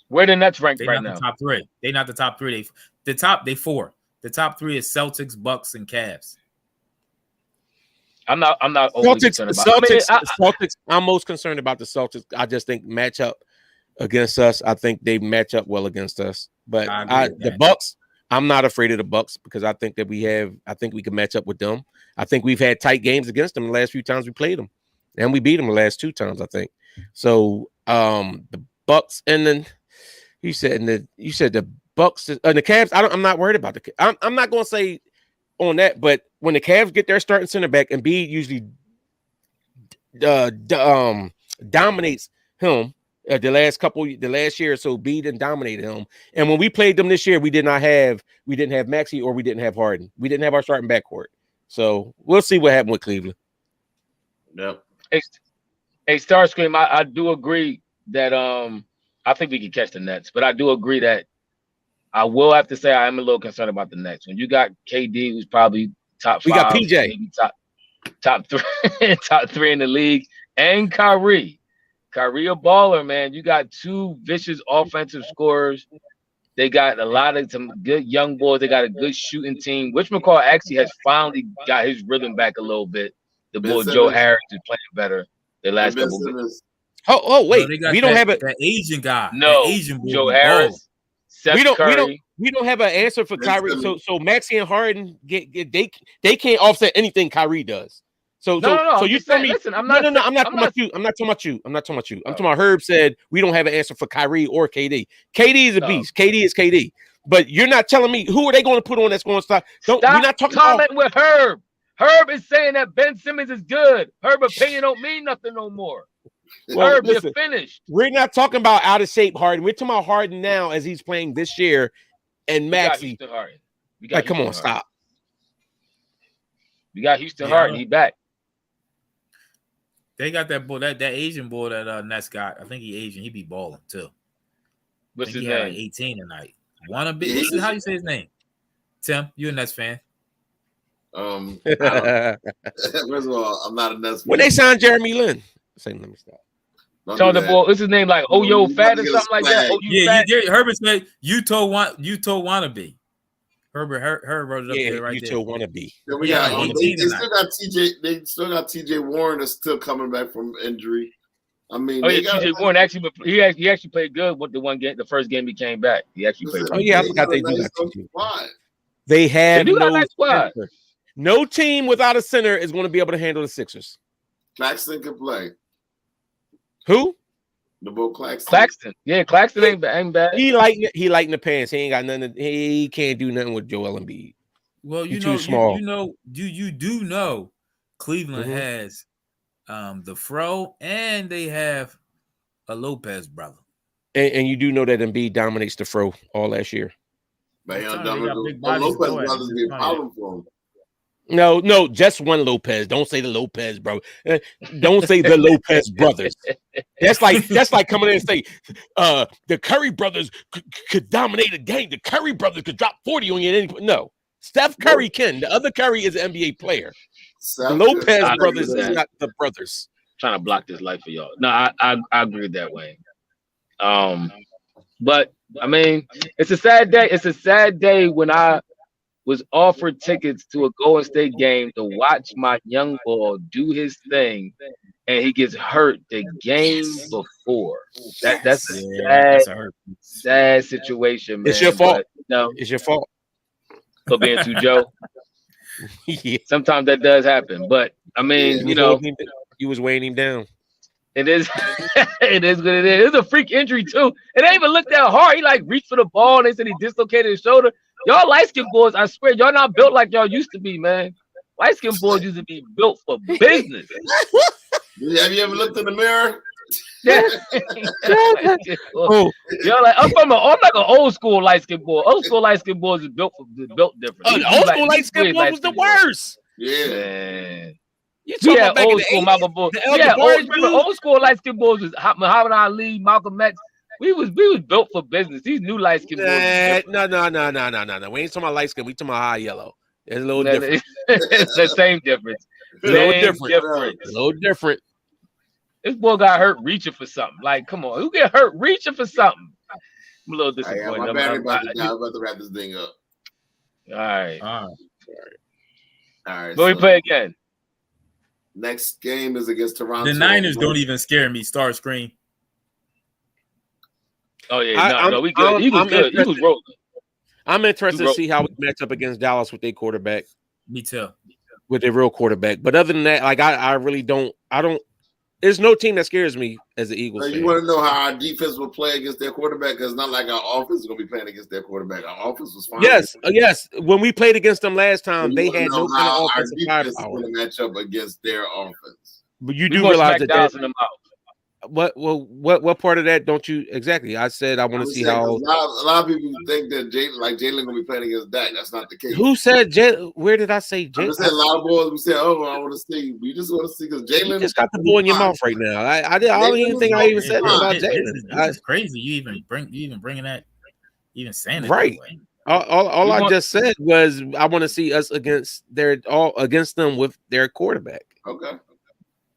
Where the Nets ranked right now? The top three. They're not the top three. They four. The top three is Celtics, Bucks, and Cavs. I'm not overly concerned about Celtics. I'm most concerned about the Celtics. I just think match up against us. I think they match up well against us. But the Bucks, I'm not afraid of the Bucks because I think that we can match up with them. I think we've had tight games against them the last few times we played them, and we beat them the last 2 times. I think so. The Bucks, and then you said the Bucks and the Cavs. I'm not worried about the. I'm not going to say on that, but when the Cavs get their starting center back, Embiid usually dominates him. The last year or so, Embiid and dominated him. And when we played them this year, we didn't have Maxey or we didn't have Harden. We didn't have our starting backcourt. So we'll see what happened with Cleveland. Yep. Hey, Starscream, I do agree that I think we can catch the Nets, but I do agree that I will have to say I am a little concerned about the Nets. When you got KD, who's probably top 5, we got PJ, maybe top 3, top 3 in the league, and Kyrie a baller, man. You got 2 vicious offensive scorers. They got a lot of some good young boys. They got a good shooting team. Which McCall actually has finally got his rhythm back a little bit. The boy Joe Harris is playing better the last couple games. Oh wait, we don't have that Asian guy. No, Asian boy, Joe Harris. We don't have an answer for Kyrie. So Maxey and Harden they can't offset anything Kyrie does. So you tell me? Listen, I'm not talking about you. I'm talking about Herb said we don't have an answer for Kyrie or KD. KD is a beast. KD is KD. But you're not telling me who are they going to put on that's going to stop. We're not talking commenting with Herb. Herb is saying that Ben Simmons is good. Herb opinion don't mean nothing no more. Well, Herb, you're finished. We're not talking about out of shape Harden. We're talking about Harden now as he's playing this year, and Maxey. Come on, stop. We got Houston Harden. He back. They got that boy, that Asian boy that Nets got. I think he Asian. He be balling too. What's his name? Like 18 tonight. Wannabe. How you say his name? Tim, you a Nets fan? First of all, I'm not a Nets fan. When they signed Jeremy Lin, let me stop. Tell the boy, what's his name? Like Oyo Fat or something like that. Herbert said Utah wannabe. Herbert wrote it up there right there. Wannabe. Yeah, they still got TJ Warren that's still coming back from injury. I mean, TJ Warren actually he actually played good with the first game he came back. He actually played. I forgot they do that. They have no team without a center is going to be able to handle the Sixers. Claxton can play. Who? The boy Claxton. Claxton. Yeah, Claxton ain't bad. He lighting the pants. He ain't got nothing. He can't do nothing with Joel Embiid. Well, you do know Cleveland has the Fro and they have a Lopez brother. And you do know that Embiid dominates the Fro all last year. Man, Lopez brothers be a problem for him. No, just one Lopez. Don't say the Lopez, bro. Don't say the Lopez brothers. That's like coming in and say, the Curry brothers could dominate a game. The Curry brothers could drop 40 on you. No, Steph Curry can. The other Curry is an NBA player. The Lopez brothers is not the brothers. Trying to block this light for y'all. No, I agree with that, Wayne. But I mean, it's a sad day. It's a sad day when I was offered tickets to a Golden State game to watch my young boy do his thing, and he gets hurt the game before. That's a sad situation, man. It's your fault. No, it's your fault for being too Joe. Yeah. Sometimes that does happen, but I mean, you was weighing him down. It is. It is what it is. It's a freak injury too. It ain't even looked that hard. He like reached for the ball and they said he dislocated his shoulder. Y'all light skinned boys, I swear, y'all not built like y'all used to be, man. Light skinned boys used to be built for business. Have you ever looked in the mirror? Yeah. Y'all like I'm like an old school light skinned boy. Old school light skinned boys is built different. Oh, the old school light skinned boy was the worst. Yeah. Man. You talking about back old in the school 80s? Malcolm boys. Yeah, old school light skinned boys was Muhammad Ali, Malcolm X. We was built for business. These new light skinned boys. No. We ain't talking about light skin. We talking about high yellow. It's a little different. It's the same difference. A little different. This boy got hurt reaching for something. Like, come on, who get hurt reaching for something? I'm a little disappointed. My battery about to wrap this thing up. All right. So we play again. Next game is against Toronto. The Niners don't even scare me. Star screen. Oh yeah, no, we good. He was good. He was rolling. I'm interested to see how we match up against Dallas with their quarterback. Me too. With their real quarterback. But other than that, like I really don't. There's no team that scares me as the Eagles. You want to know how our defense will play against their quarterback? Because it's not like our offense is going to be playing against their quarterback. Our offense was fine. Yes. When we played against them last time, they had no kind of offensive firepower. Our defense is going to match up against their offense. But you do realize that. What part of that don't you exactly? I said I want to see how. A lot of people think that Jalen gonna be playing against Dak. That's not the case. Who said Jalen? Where did I say Jalen? I said a lot of boys. We said, "Oh, I want to see." We just want to see because Jalen just got the ball in your mouth right now. I don't even think I even said about Jalen. That's crazy. You even bringing that, even saying it right. All I just said was I want to see us against them with their quarterback. Okay.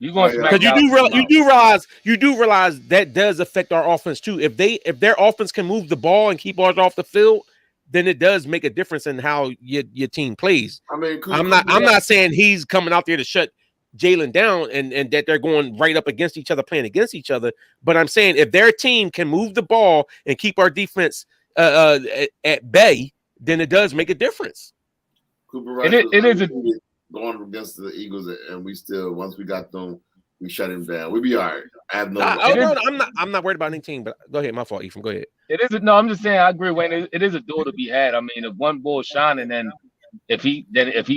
Because you do realize that does affect our offense too. If their offense can move the ball and keep ours off the field, then it does make a difference in how your team plays. I mean, I'm not saying he's coming out there to shut Jalen down and that they're going right up against each other, playing against each other. But I'm saying if their team can move the ball and keep our defense at bay, then it does make a difference. Cooper it is going against the Eagles, and we still once we got them, we shut him down. We'll be all right. I have no. I'm not worried about any team. But go ahead, my fault, Ephraim. Go ahead. I'm just saying I agree, Wayne. It is a duel to be had. I mean, if one bull shining, then if he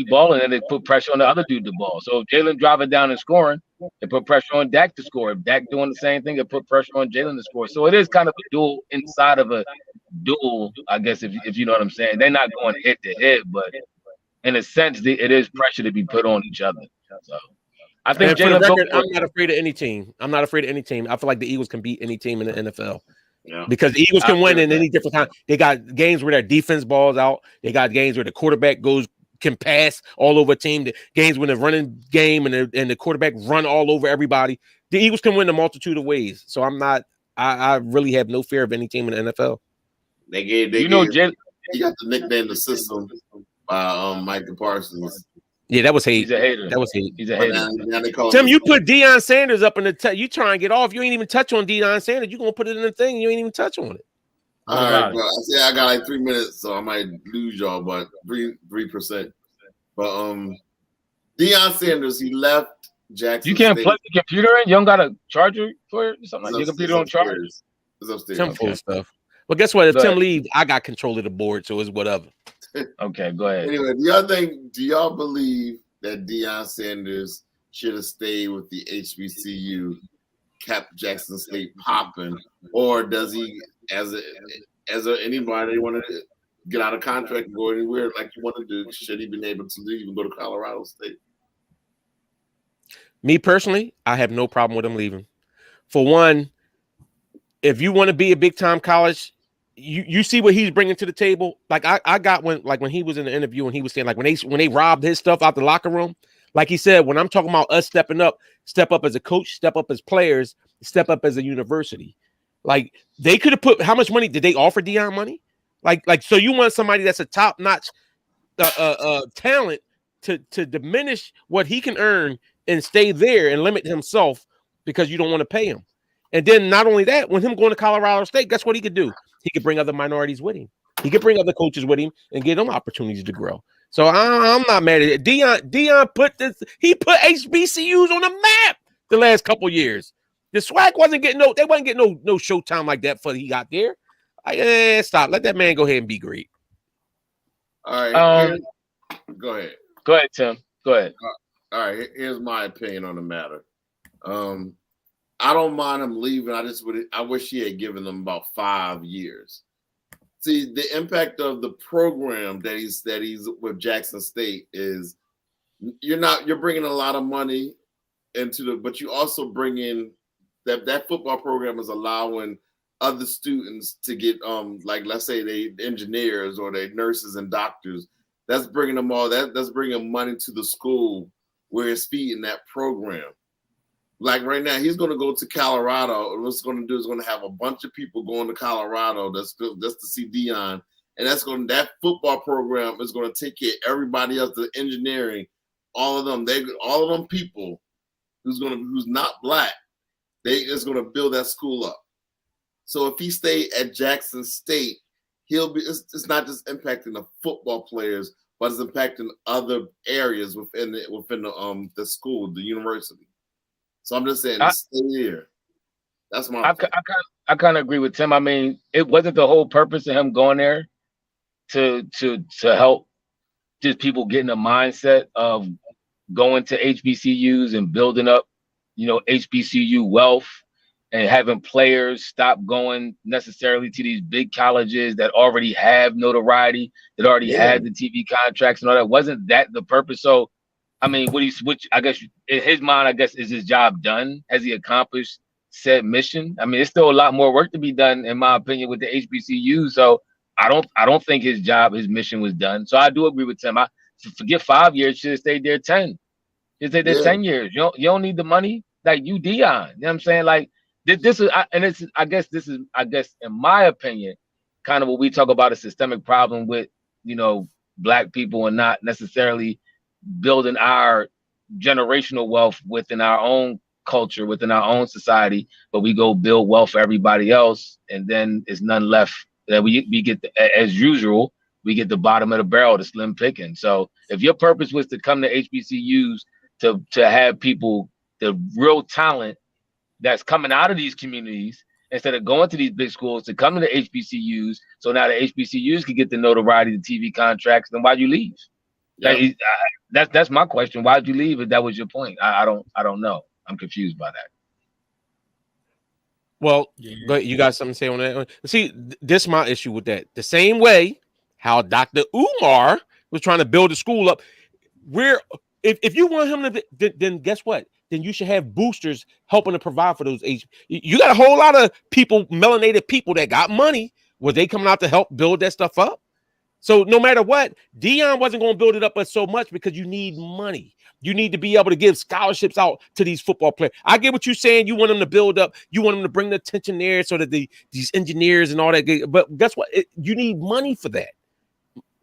balling, then they put pressure on the other dude to ball. So if Jalen driving down and scoring, it put pressure on Dak to score. If Dak doing the same thing, it put pressure on Jalen to score. So it is kind of a duel inside of a duel, I guess, if you know what I'm saying. They're not going hit to hit, but in a sense, it is pressure to be put on each other. So I think Jalen. I'm not afraid of any team. I feel like the Eagles can beat any team in the NFL. Yeah. Because the Eagles can win in any different time. They got games where their defense balls out. They got games where the quarterback can pass all over a team. The games when the running game and the quarterback run all over everybody. The Eagles can win a multitude of ways. So I really have no fear of any team in the NFL. He got the nickname the system by Micah Parsons. Yeah, that was hate. He's a hater. He's a hater. Tim, you put Deion Sanders up in the you try and get off. You ain't even touch on Deion Sanders. You gonna put it in the thing. You ain't even touch on it. All right, bro. I got like 3 minutes, so I might lose y'all, but 3%. But Deion Sanders, he left Jackson. You can't plug the computer in. You don't got a charger for it or something. Like your computer don't charge. It's upstairs. Tim full of stuff. Well, guess what? If Tim leaves, I got control of the board, so it's whatever. Okay, go ahead. Anyway, do y'all believe that Deion Sanders should have stayed with the HBCU, kept Jackson State popping, or does he, as anybody want to get out of contract and go anywhere like you want to do, should he been able to leave and go to Colorado State? Me personally, I have no problem with him leaving. For one, if you want to be a big time college, you see what he's bringing to the table. Like I got when he was in the interview and he was saying like when they robbed his stuff out the locker room, like he said, when I'm talking about us stepping up, step up as a coach, step up as players, step up as a university. Like they could have put how much money did they offer Deion money? Like so you want somebody that's a top notch talent to diminish what he can earn and stay there and limit himself because you don't want to pay him. And then not only that, when him going to Colorado State, guess what he could do? He could bring other minorities with him. He could bring other coaches with him and give them opportunities to grow. So I'm not mad at it. Deion put HBCUs on the map the last couple years. The SWAC wasn't getting they wasn't getting no showtime like that for he got there. Stop. Let that man go ahead and be great. All right. Go ahead. Go ahead, Tim. Go ahead. All right. Here's my opinion on the matter. I don't mind him leaving. I wish he had given them about 5 years. See, the impact of the program that he's with Jackson State is you're bringing a lot of money but you also bring in that football program is allowing other students to get like let's say they engineers or they nurses and doctors. That's bringing them all that's bringing money to the school where it's feeding that program. Like right now, he's going to go to Colorado. What's he's going to do is going to have a bunch of people going to Colorado just to see Deion, and that football program is going to take care of everybody else, the engineering, all of them people who's not black. It's going to build that school up. So if he stay at Jackson State, it's not just impacting the football players, but it's impacting other areas within the school, the university. So I'm just saying, stay here. That's my. I kind of agree with Tim. I mean, it wasn't the whole purpose of him going there to help just people getting a mindset of going to HBCUs and building up, HBCU wealth and having players stop going necessarily to these big colleges that already have notoriety, that already had the TV contracts and all that. Wasn't that the purpose? So, I mean, which I guess in his mind, is his job done? Has he accomplished said mission? I mean, there's still a lot more work to be done, in my opinion, with the HBCU. So I don't think his mission was done. So I do agree with Tim. I forget 5 years, should have stayed there 10. Should stayed there 10 years. You don't need the money. Like you, Deion. You know what I'm saying? Like this is, I guess in my opinion, kind of what we talk about a systemic problem with, black people and not necessarily building our generational wealth within our own culture, within our own society, but we go build wealth for everybody else, and then it's none left that we get as usual. We get the bottom of the barrel, the slim picking. So if your purpose was to come to HBCUs to have people, the real talent that's coming out of these communities, instead of going to these big schools, to come to the HBCUs, so now the HBCUs can get the notoriety, the TV contracts, then why'd you leave? Yeah. That's my question. Why'd you leave if that was your point? I don't know. I'm confused by that. Well, you got something to say on that? See, this is my issue with that. The same way how Dr. Umar was trying to build the school up, if you want him to, then guess what? Then you should have boosters helping to provide for those age. You got a whole lot of people, melanated people that got money. Were they coming out to help build that stuff up? So no matter what, Deion wasn't going to build it up so much because you need money. You need to be able to give scholarships out to these football players. I get what you're saying. You want them to build up. You want them to bring the attention there so that these engineers and all that. But guess what? You need money for that.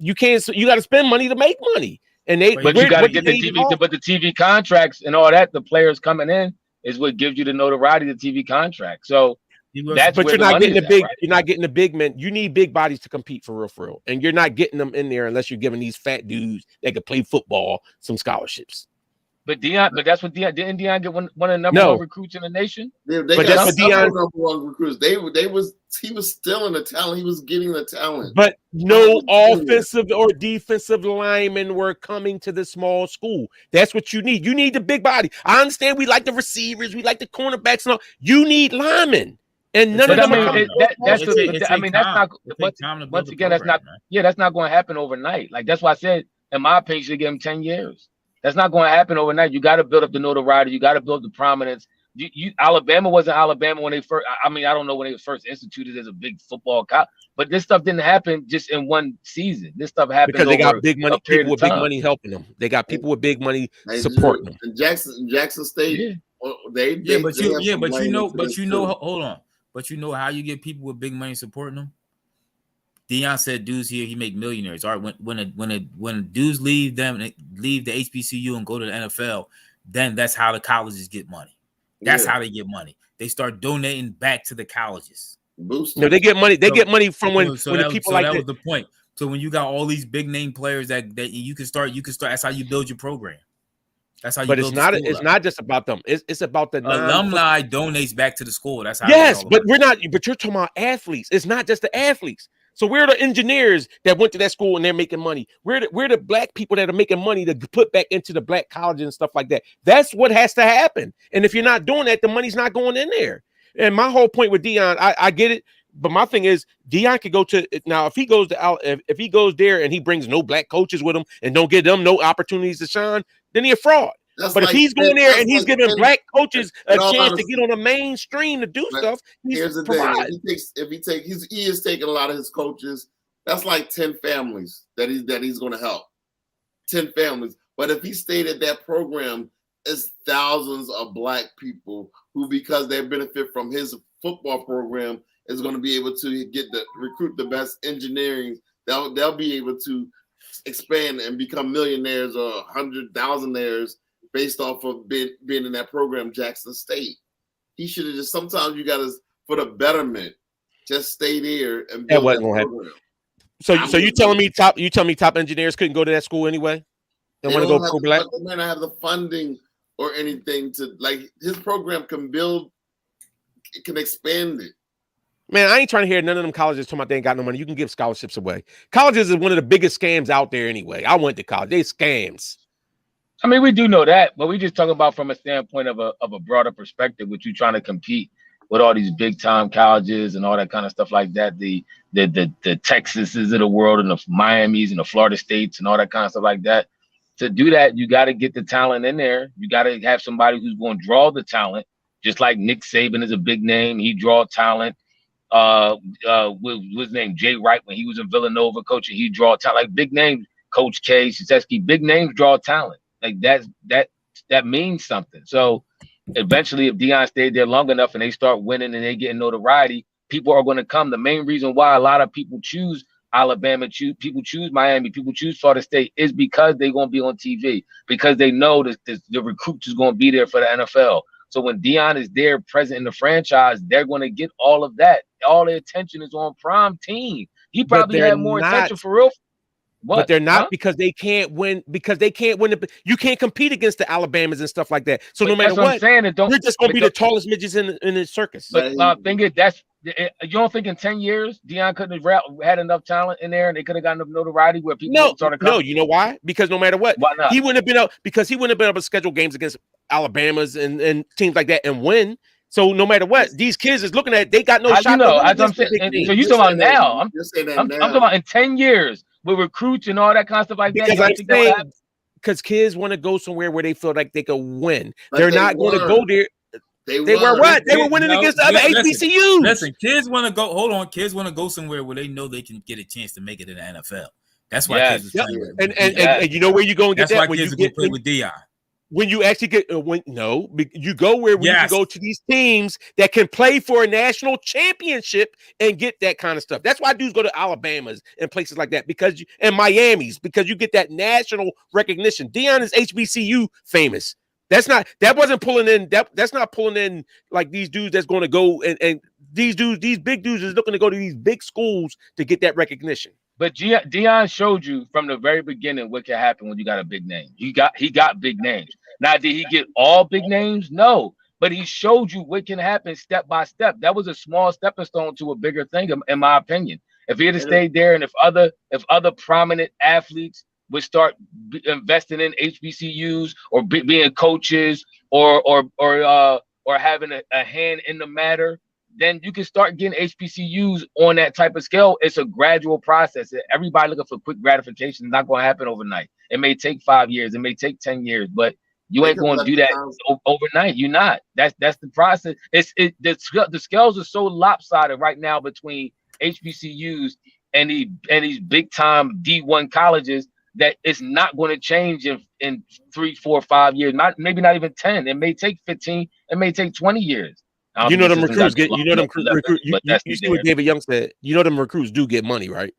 You can't. You got to spend money to make money. And you got to get the TV. But the TV contracts and all that, the players coming in is what gives you the notoriety, the TV contract. So. But you're not getting You're not getting the big men. You need big bodies to compete for real, and you're not getting them in there unless you're giving these fat dudes that can play football some scholarships. But that's what Deion didn't get one of the number one recruits in the nation. Yeah, but that's what Deion number one recruits. He was stealing the talent. He was getting the talent. But no offensive or defensive linemen were coming to the small school. That's what you need. You need the big body. I understand we like the receivers, we like the cornerbacks, and all. You need linemen. And none of them are coming. That's not. Once again, that's not. Yeah, that's not going to happen overnight. Like that's why I said, in my opinion, you should give him 10 years. That's not going to happen overnight. You got to build up the notoriety. You got to build the prominence. Alabama wasn't Alabama when they first. I mean, I don't know when they was first instituted as a big football college, but this stuff didn't happen just in one season. This stuff happened because they got big money. People with big money helping them. They got people with big money supporting them. And Jackson State. Hold on. But you know how you get people with big money supporting them? Deion said dudes here, he make millionaires. All right, when dudes leave the HBCU and go to the NFL, then that's how the colleges get money. That's how they get money. They start donating back to the colleges. No, they get money. They get money from when the people like that was the point. So when you got all these big name players that you can start, that's how you build your program. That's how you But build the school. It's not just about them. It's about the alumni donates back to the school. That's how. Yes, but we're not. But you're talking about athletes. It's not just the athletes. So we're the engineers that went to that school and they're making money. We're the black people that are making money to put back into the black colleges and stuff like that. That's what has to happen. And if you're not doing that, the money's not going in there. And my whole point with Deion, I get it. But my thing is, Deion could go to now if he goes to if he goes there and he brings no black coaches with him and don't give them no opportunities to shine, then he's a fraud. But if he's going there and he's giving black coaches a chance to get on the mainstream to do stuff, here's the thing: he is taking a lot of his coaches. That's like 10 families that he's going to help. 10 families. But if he stayed at that program, it's thousands of black people who, because they benefit from his football program, is going to be able to recruit the best engineering. They'll be able to expand and become millionaires or 100,000aires based off of being in that program, Jackson State. He should have just, sometimes you got to, for the betterment, just stay there and build that program. So you telling me top engineers couldn't go to that school anyway? They want to go pro black? They may not have the funding or anything to, like, his program can expand it. Man, I ain't trying to hear none of them colleges talking about they ain't got no money. You can give scholarships away. Colleges is one of the biggest scams out there anyway. I went to college. They scams. I mean, we do know that, but we just talking about from a standpoint of a broader perspective, which you trying to compete with all these big time colleges and all that kind of stuff like that. The Texases of the world and the Miamis and the Florida States and all that kind of stuff like that. To do that, you got to get the talent in there. You got to have somebody who's going to draw the talent, just like Nick Saban is a big name. He draw talent. With his name Jay Wright when he was in Villanova coaching, he draw talent. Like big names, Coach K, Krzyzewski, big names draw talent. Like that means something. So eventually, if Deion stayed there long enough and they start winning and they getting notoriety, people are going to come. The main reason why a lot of people choose Alabama, people choose Miami, people choose Florida State is because they're going to be on TV, because they know that the recruits is going to be there for the NFL. So when Deion is there present in the franchise, they're going to get all of that. All their attention is on prime team. He probably had more attention for real. What? But they're not, because they can't win. Because they can't win. You can't compete against the Alabamas and stuff like that. So no matter what, you're just going to be the tallest midgets in the circus. But thing is, you don't think in 10 years Deion couldn't have had enough talent in there and they could have gotten enough notoriety where people started coming? No, you know why? Because no matter what, he wouldn't have been able. Because he wouldn't have been able to schedule games against Alabamas and teams like that and win. So no matter what, these kids is looking at, they got no shot. You know, as I'm saying, so you talking about now? I'm talking about in 10 years with recruits and all that kind of stuff like that. I'm saying, because kids want to go somewhere where they feel like they could win. They're not going to go there. They were what? They were winning against the other HBCUs. Listen, kids want to go. Hold on, kids want to go somewhere where they know they can get a chance to make it in the NFL. That's why kids are playing with and you know where you go and get that. That's why kids are going to play with Deion. When you actually get you go where you can go to these teams that can play for a national championship and get that kind of stuff. That's why dudes go to Alabamas and places like that and Miami's, because you get that national recognition. Deion is HBCU famous. That's not pulling in like these dudes that's going to go and these big dudes is looking to go to these big schools to get that recognition. But Deion showed you from the very beginning what can happen when you got a big name. He got big names. Now, did he get all big names? No. But he showed you what can happen step by step. That was a small stepping stone to a bigger thing, in my opinion. If he had stayed there, and if other prominent athletes would start investing in HBCUs or being coaches or having a hand in the matter, then you can start getting HBCUs on that type of scale. It's a gradual process. Everybody looking for quick gratification is not going to happen overnight. It may take 5 years. It may take 10 years, but you ain't going to do that overnight. You're not. That's the process. The scales are so lopsided right now between HBCUs and these big time D1 colleges that it's not going to change in 3, 4, 5 years. Maybe not even 10. It may take 15. It may take 20 years. You know them recruits get. You know them recruits. You see what David Young said. You know them recruits do get money, right?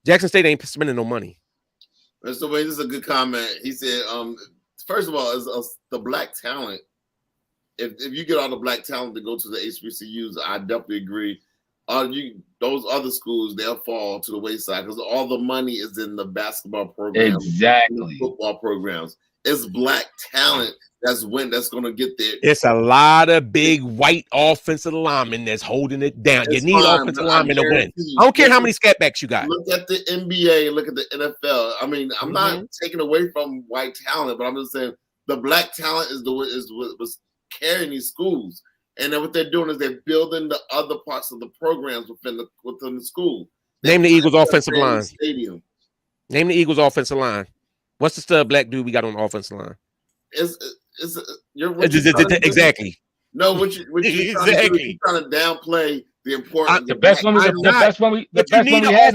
Jackson State ain't spending no money. Mr. Wayne, this is a good comment. He said, first of all, as the black talent, if you get all the black talent to go to the HBCUs, I definitely agree. Those other schools, they'll fall to the wayside because all the money is in the basketball programs, exactly, football programs. It's black talent that's going to get there. It's a lot of big white offensive linemen that's holding it down. You need offensive linemen to win. I don't care how many scatbacks you got. Look at the NBA, look at the NFL. I mean, I'm not taking away from white talent, but I'm just saying the black talent is what was carrying these schools. And then what they're doing is they're building the other parts of the programs within the school. Name the Eagles' offensive line. Stadium. Name the Eagles' offensive line. What's the stud black dude we got on the offensive line? Exactly. No, what you're exactly. trying to downplay the importance. The best one we had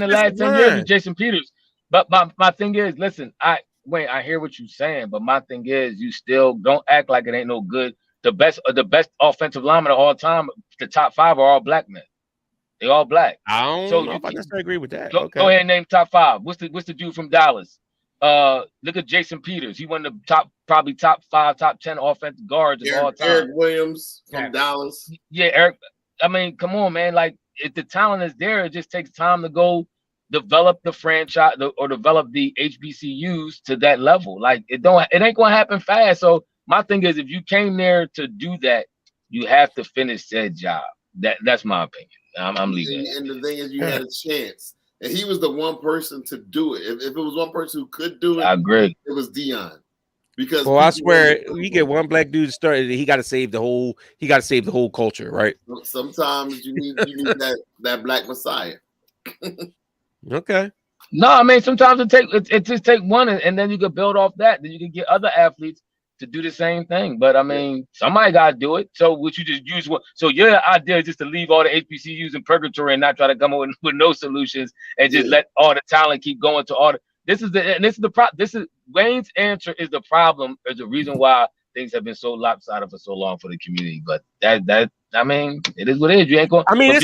in the last 10 years was Jason Peters. But my thing is, listen, I hear what you're saying, but my thing is, you still don't act like it ain't no good. The best offensive linemen of all time, the top 5 are all black men. They all black. I don't know if I necessarily agree with that. Go ahead and name top 5. What's the dude from Dallas? Look at Jason Peters. He won the top 5, top 10 offensive guards of all time. Eric Williams from Dallas. Yeah, Eric. I mean, come on, man. Like, if the talent is there, it just takes time to go develop the franchise or develop the HBCUs to that level. Like, it ain't gonna happen fast. So my thing is, if you came there to do that, you have to finish that job. That's my opinion. I'm leaving. And the thing is, you had a chance. And he was the one person to do it. If it was one person who could do it, I agree. It was Deion. Because I swear, you get one black dude started, he got to save the whole. He got to save the whole culture, right? Sometimes you need that black messiah. Okay. No, I mean sometimes it just take one, and then you can build off that. Then you can get other athletes to do the same thing. But I mean, somebody got to do it. So would you just use what? So your idea is just to leave all the HBCUs in purgatory and not try to come up with no solutions and just let all the talent keep going to all the. This is Wayne's answer is the problem. Is the reason why things have been so lopsided for so long for the community. But that I mean, it is what it is. You ain't going. I mean,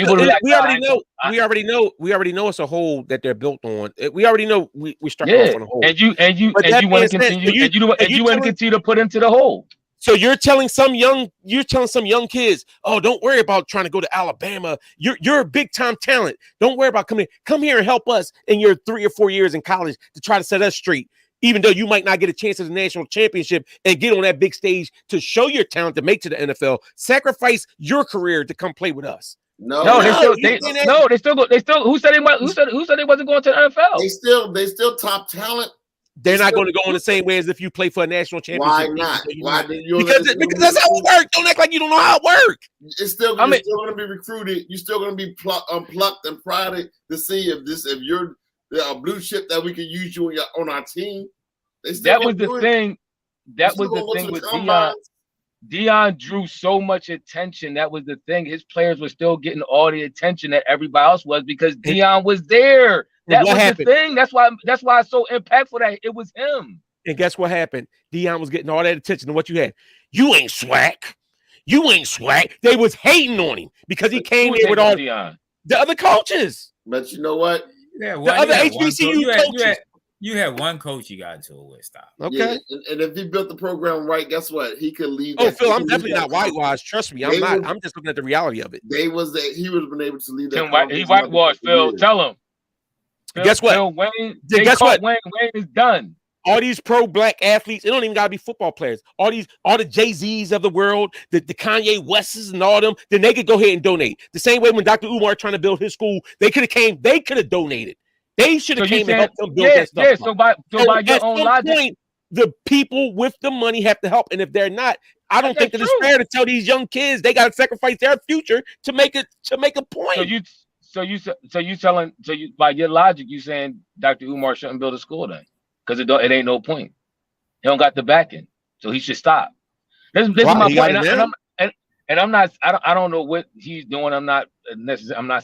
we already know it's a hole that they're built on. We already know we're starting off on a hole. And you want to continue. And you want to continue to put into the hole. So you're telling some young kids, oh, don't worry about trying to go to Alabama. You're a big time talent. Don't worry about coming. Come here and help us in your 3 or 4 years in college to try to set us straight. Even though you might not get a chance at the national championship and get on that big stage to show your talent to make to the NFL, sacrifice your career to come play with us. No, they still go. Who said they wasn't going to the NFL? They still top talent. They're not going to go in the same way as if you play for a national championship. Why not? Because that's how it works. Don't act like you don't know how it works. It's still going to be recruited. You're still going to be plucked and prodded to see if you're a blue chip that we can use you on our team. That was the thing. That was the thing with Deion. Deion drew so much attention. That was the thing. His players were still getting all the attention that everybody else was because Deion was there. That was the thing. That's why it's so impactful that it was him. And guess what happened? Deion was getting all that attention. And what you had? You ain't swag. You ain't swag. They was hating on him because he came in with all the other coaches. But you know what? Yeah, the other HBCU coaches. You had one coach you got into it with. Stop. Okay. Yeah, and if he built the program right, guess what? He could lead. Oh, Phil, I'm definitely not whitewashed. Trust me, I'm not. I'm just looking at the reality of it. He would have been able to lead that. He whitewashed, Phil. Tell him. Guess what? Phil, guess what? Wayne is done. All these pro-black athletes, it don't even gotta be football players. All the Jay-Z's of the world, the Kanye Wests and all them, then they could go ahead and donate. The same way when Dr. Umar trying to build his school, they could have donated. They should have came and helped them build that stuff. Yeah, so by your own logic, point, the people with the money have to help. And if they're not, I don't think that it's fair to tell these young kids they got to sacrifice their future to make a point. So by your logic, you saying Dr. Umar shouldn't build a school then? Because it ain't no point. He don't got the backing, so he should stop. This is my point. And I'm not. I don't know what he's doing. I'm not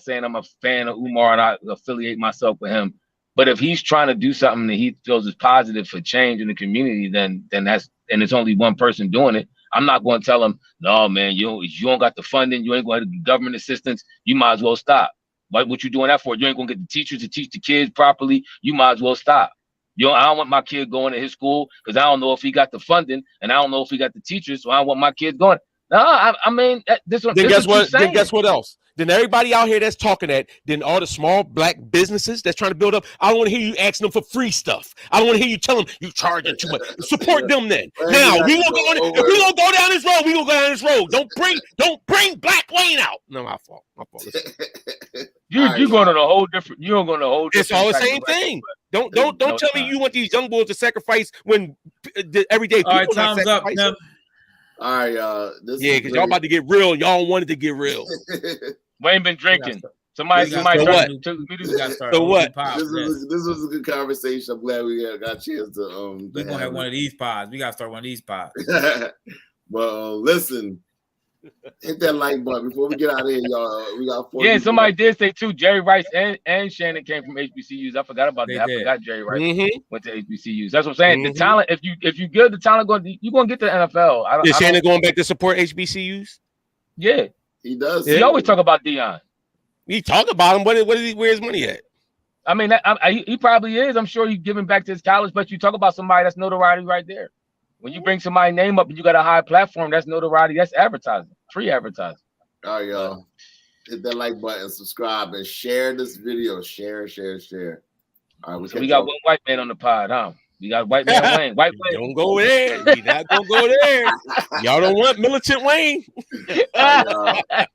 saying I'm a fan of Umar and I affiliate myself with him. But if he's trying to do something that he feels is positive for change in the community, then it's only one person doing it. I'm not going to tell him, no, man, you don't got the funding, you ain't going to get government assistance. You might as well stop. What you doing that for? You ain't going to get the teachers to teach the kids properly. You might as well stop. I don't want my kid going to his school because I don't know if he got the funding and I don't know if he got the teachers. So I don't want my kids going. No, I mean, guess what else? Then everybody out here that's talking that, then all the small black businesses that's trying to build up. I don't want to hear you asking them for free stuff. I don't want to hear you tell them you charging too much. Support them then. Now we gonna go on. If we gonna go down this road, we gonna go down this road. Don't bring Black Wayne out. No, my fault. My fault. You're going on a whole different. You're going to a whole different. It's all the same thing. Don't tell me you want these young bulls to sacrifice when the everyday people. All right, time's up. All right, because y'all about to get real. Y'all wanted to get real. Wayne been drinking. Somebody. So what? So what? This was a good conversation. I'm glad we got a chance to. We're gonna have one of these pods. We gotta start one of these pods. Well, listen. Hit that like button before we get out of here, y'all. We got 40 minutes. Somebody did say too. Jerry Rice and Shannon came from HBCUs. I forgot about that. I forgot Jerry Rice went to HBCUs. That's what I'm saying. The talent, if you give the talent, you're gonna get the NFL. Is Shannon going back to support HBCUs? Yeah, he does. He always talk about Deion. He talk about him. Where's his money at? I mean, he probably is. I'm sure he's giving back to his college. But you talk about somebody that's notoriety right there. When you bring somebody's name up and you got a high platform, that's notoriety. That's advertising, free advertising. All right, y'all. Hit that like button, subscribe, and share this video. Share. All right, we got one white man on the pod, huh? We got white man Wayne. White Wayne. Don't go there. You're not gonna go there. Y'all don't want militant Wayne. All right,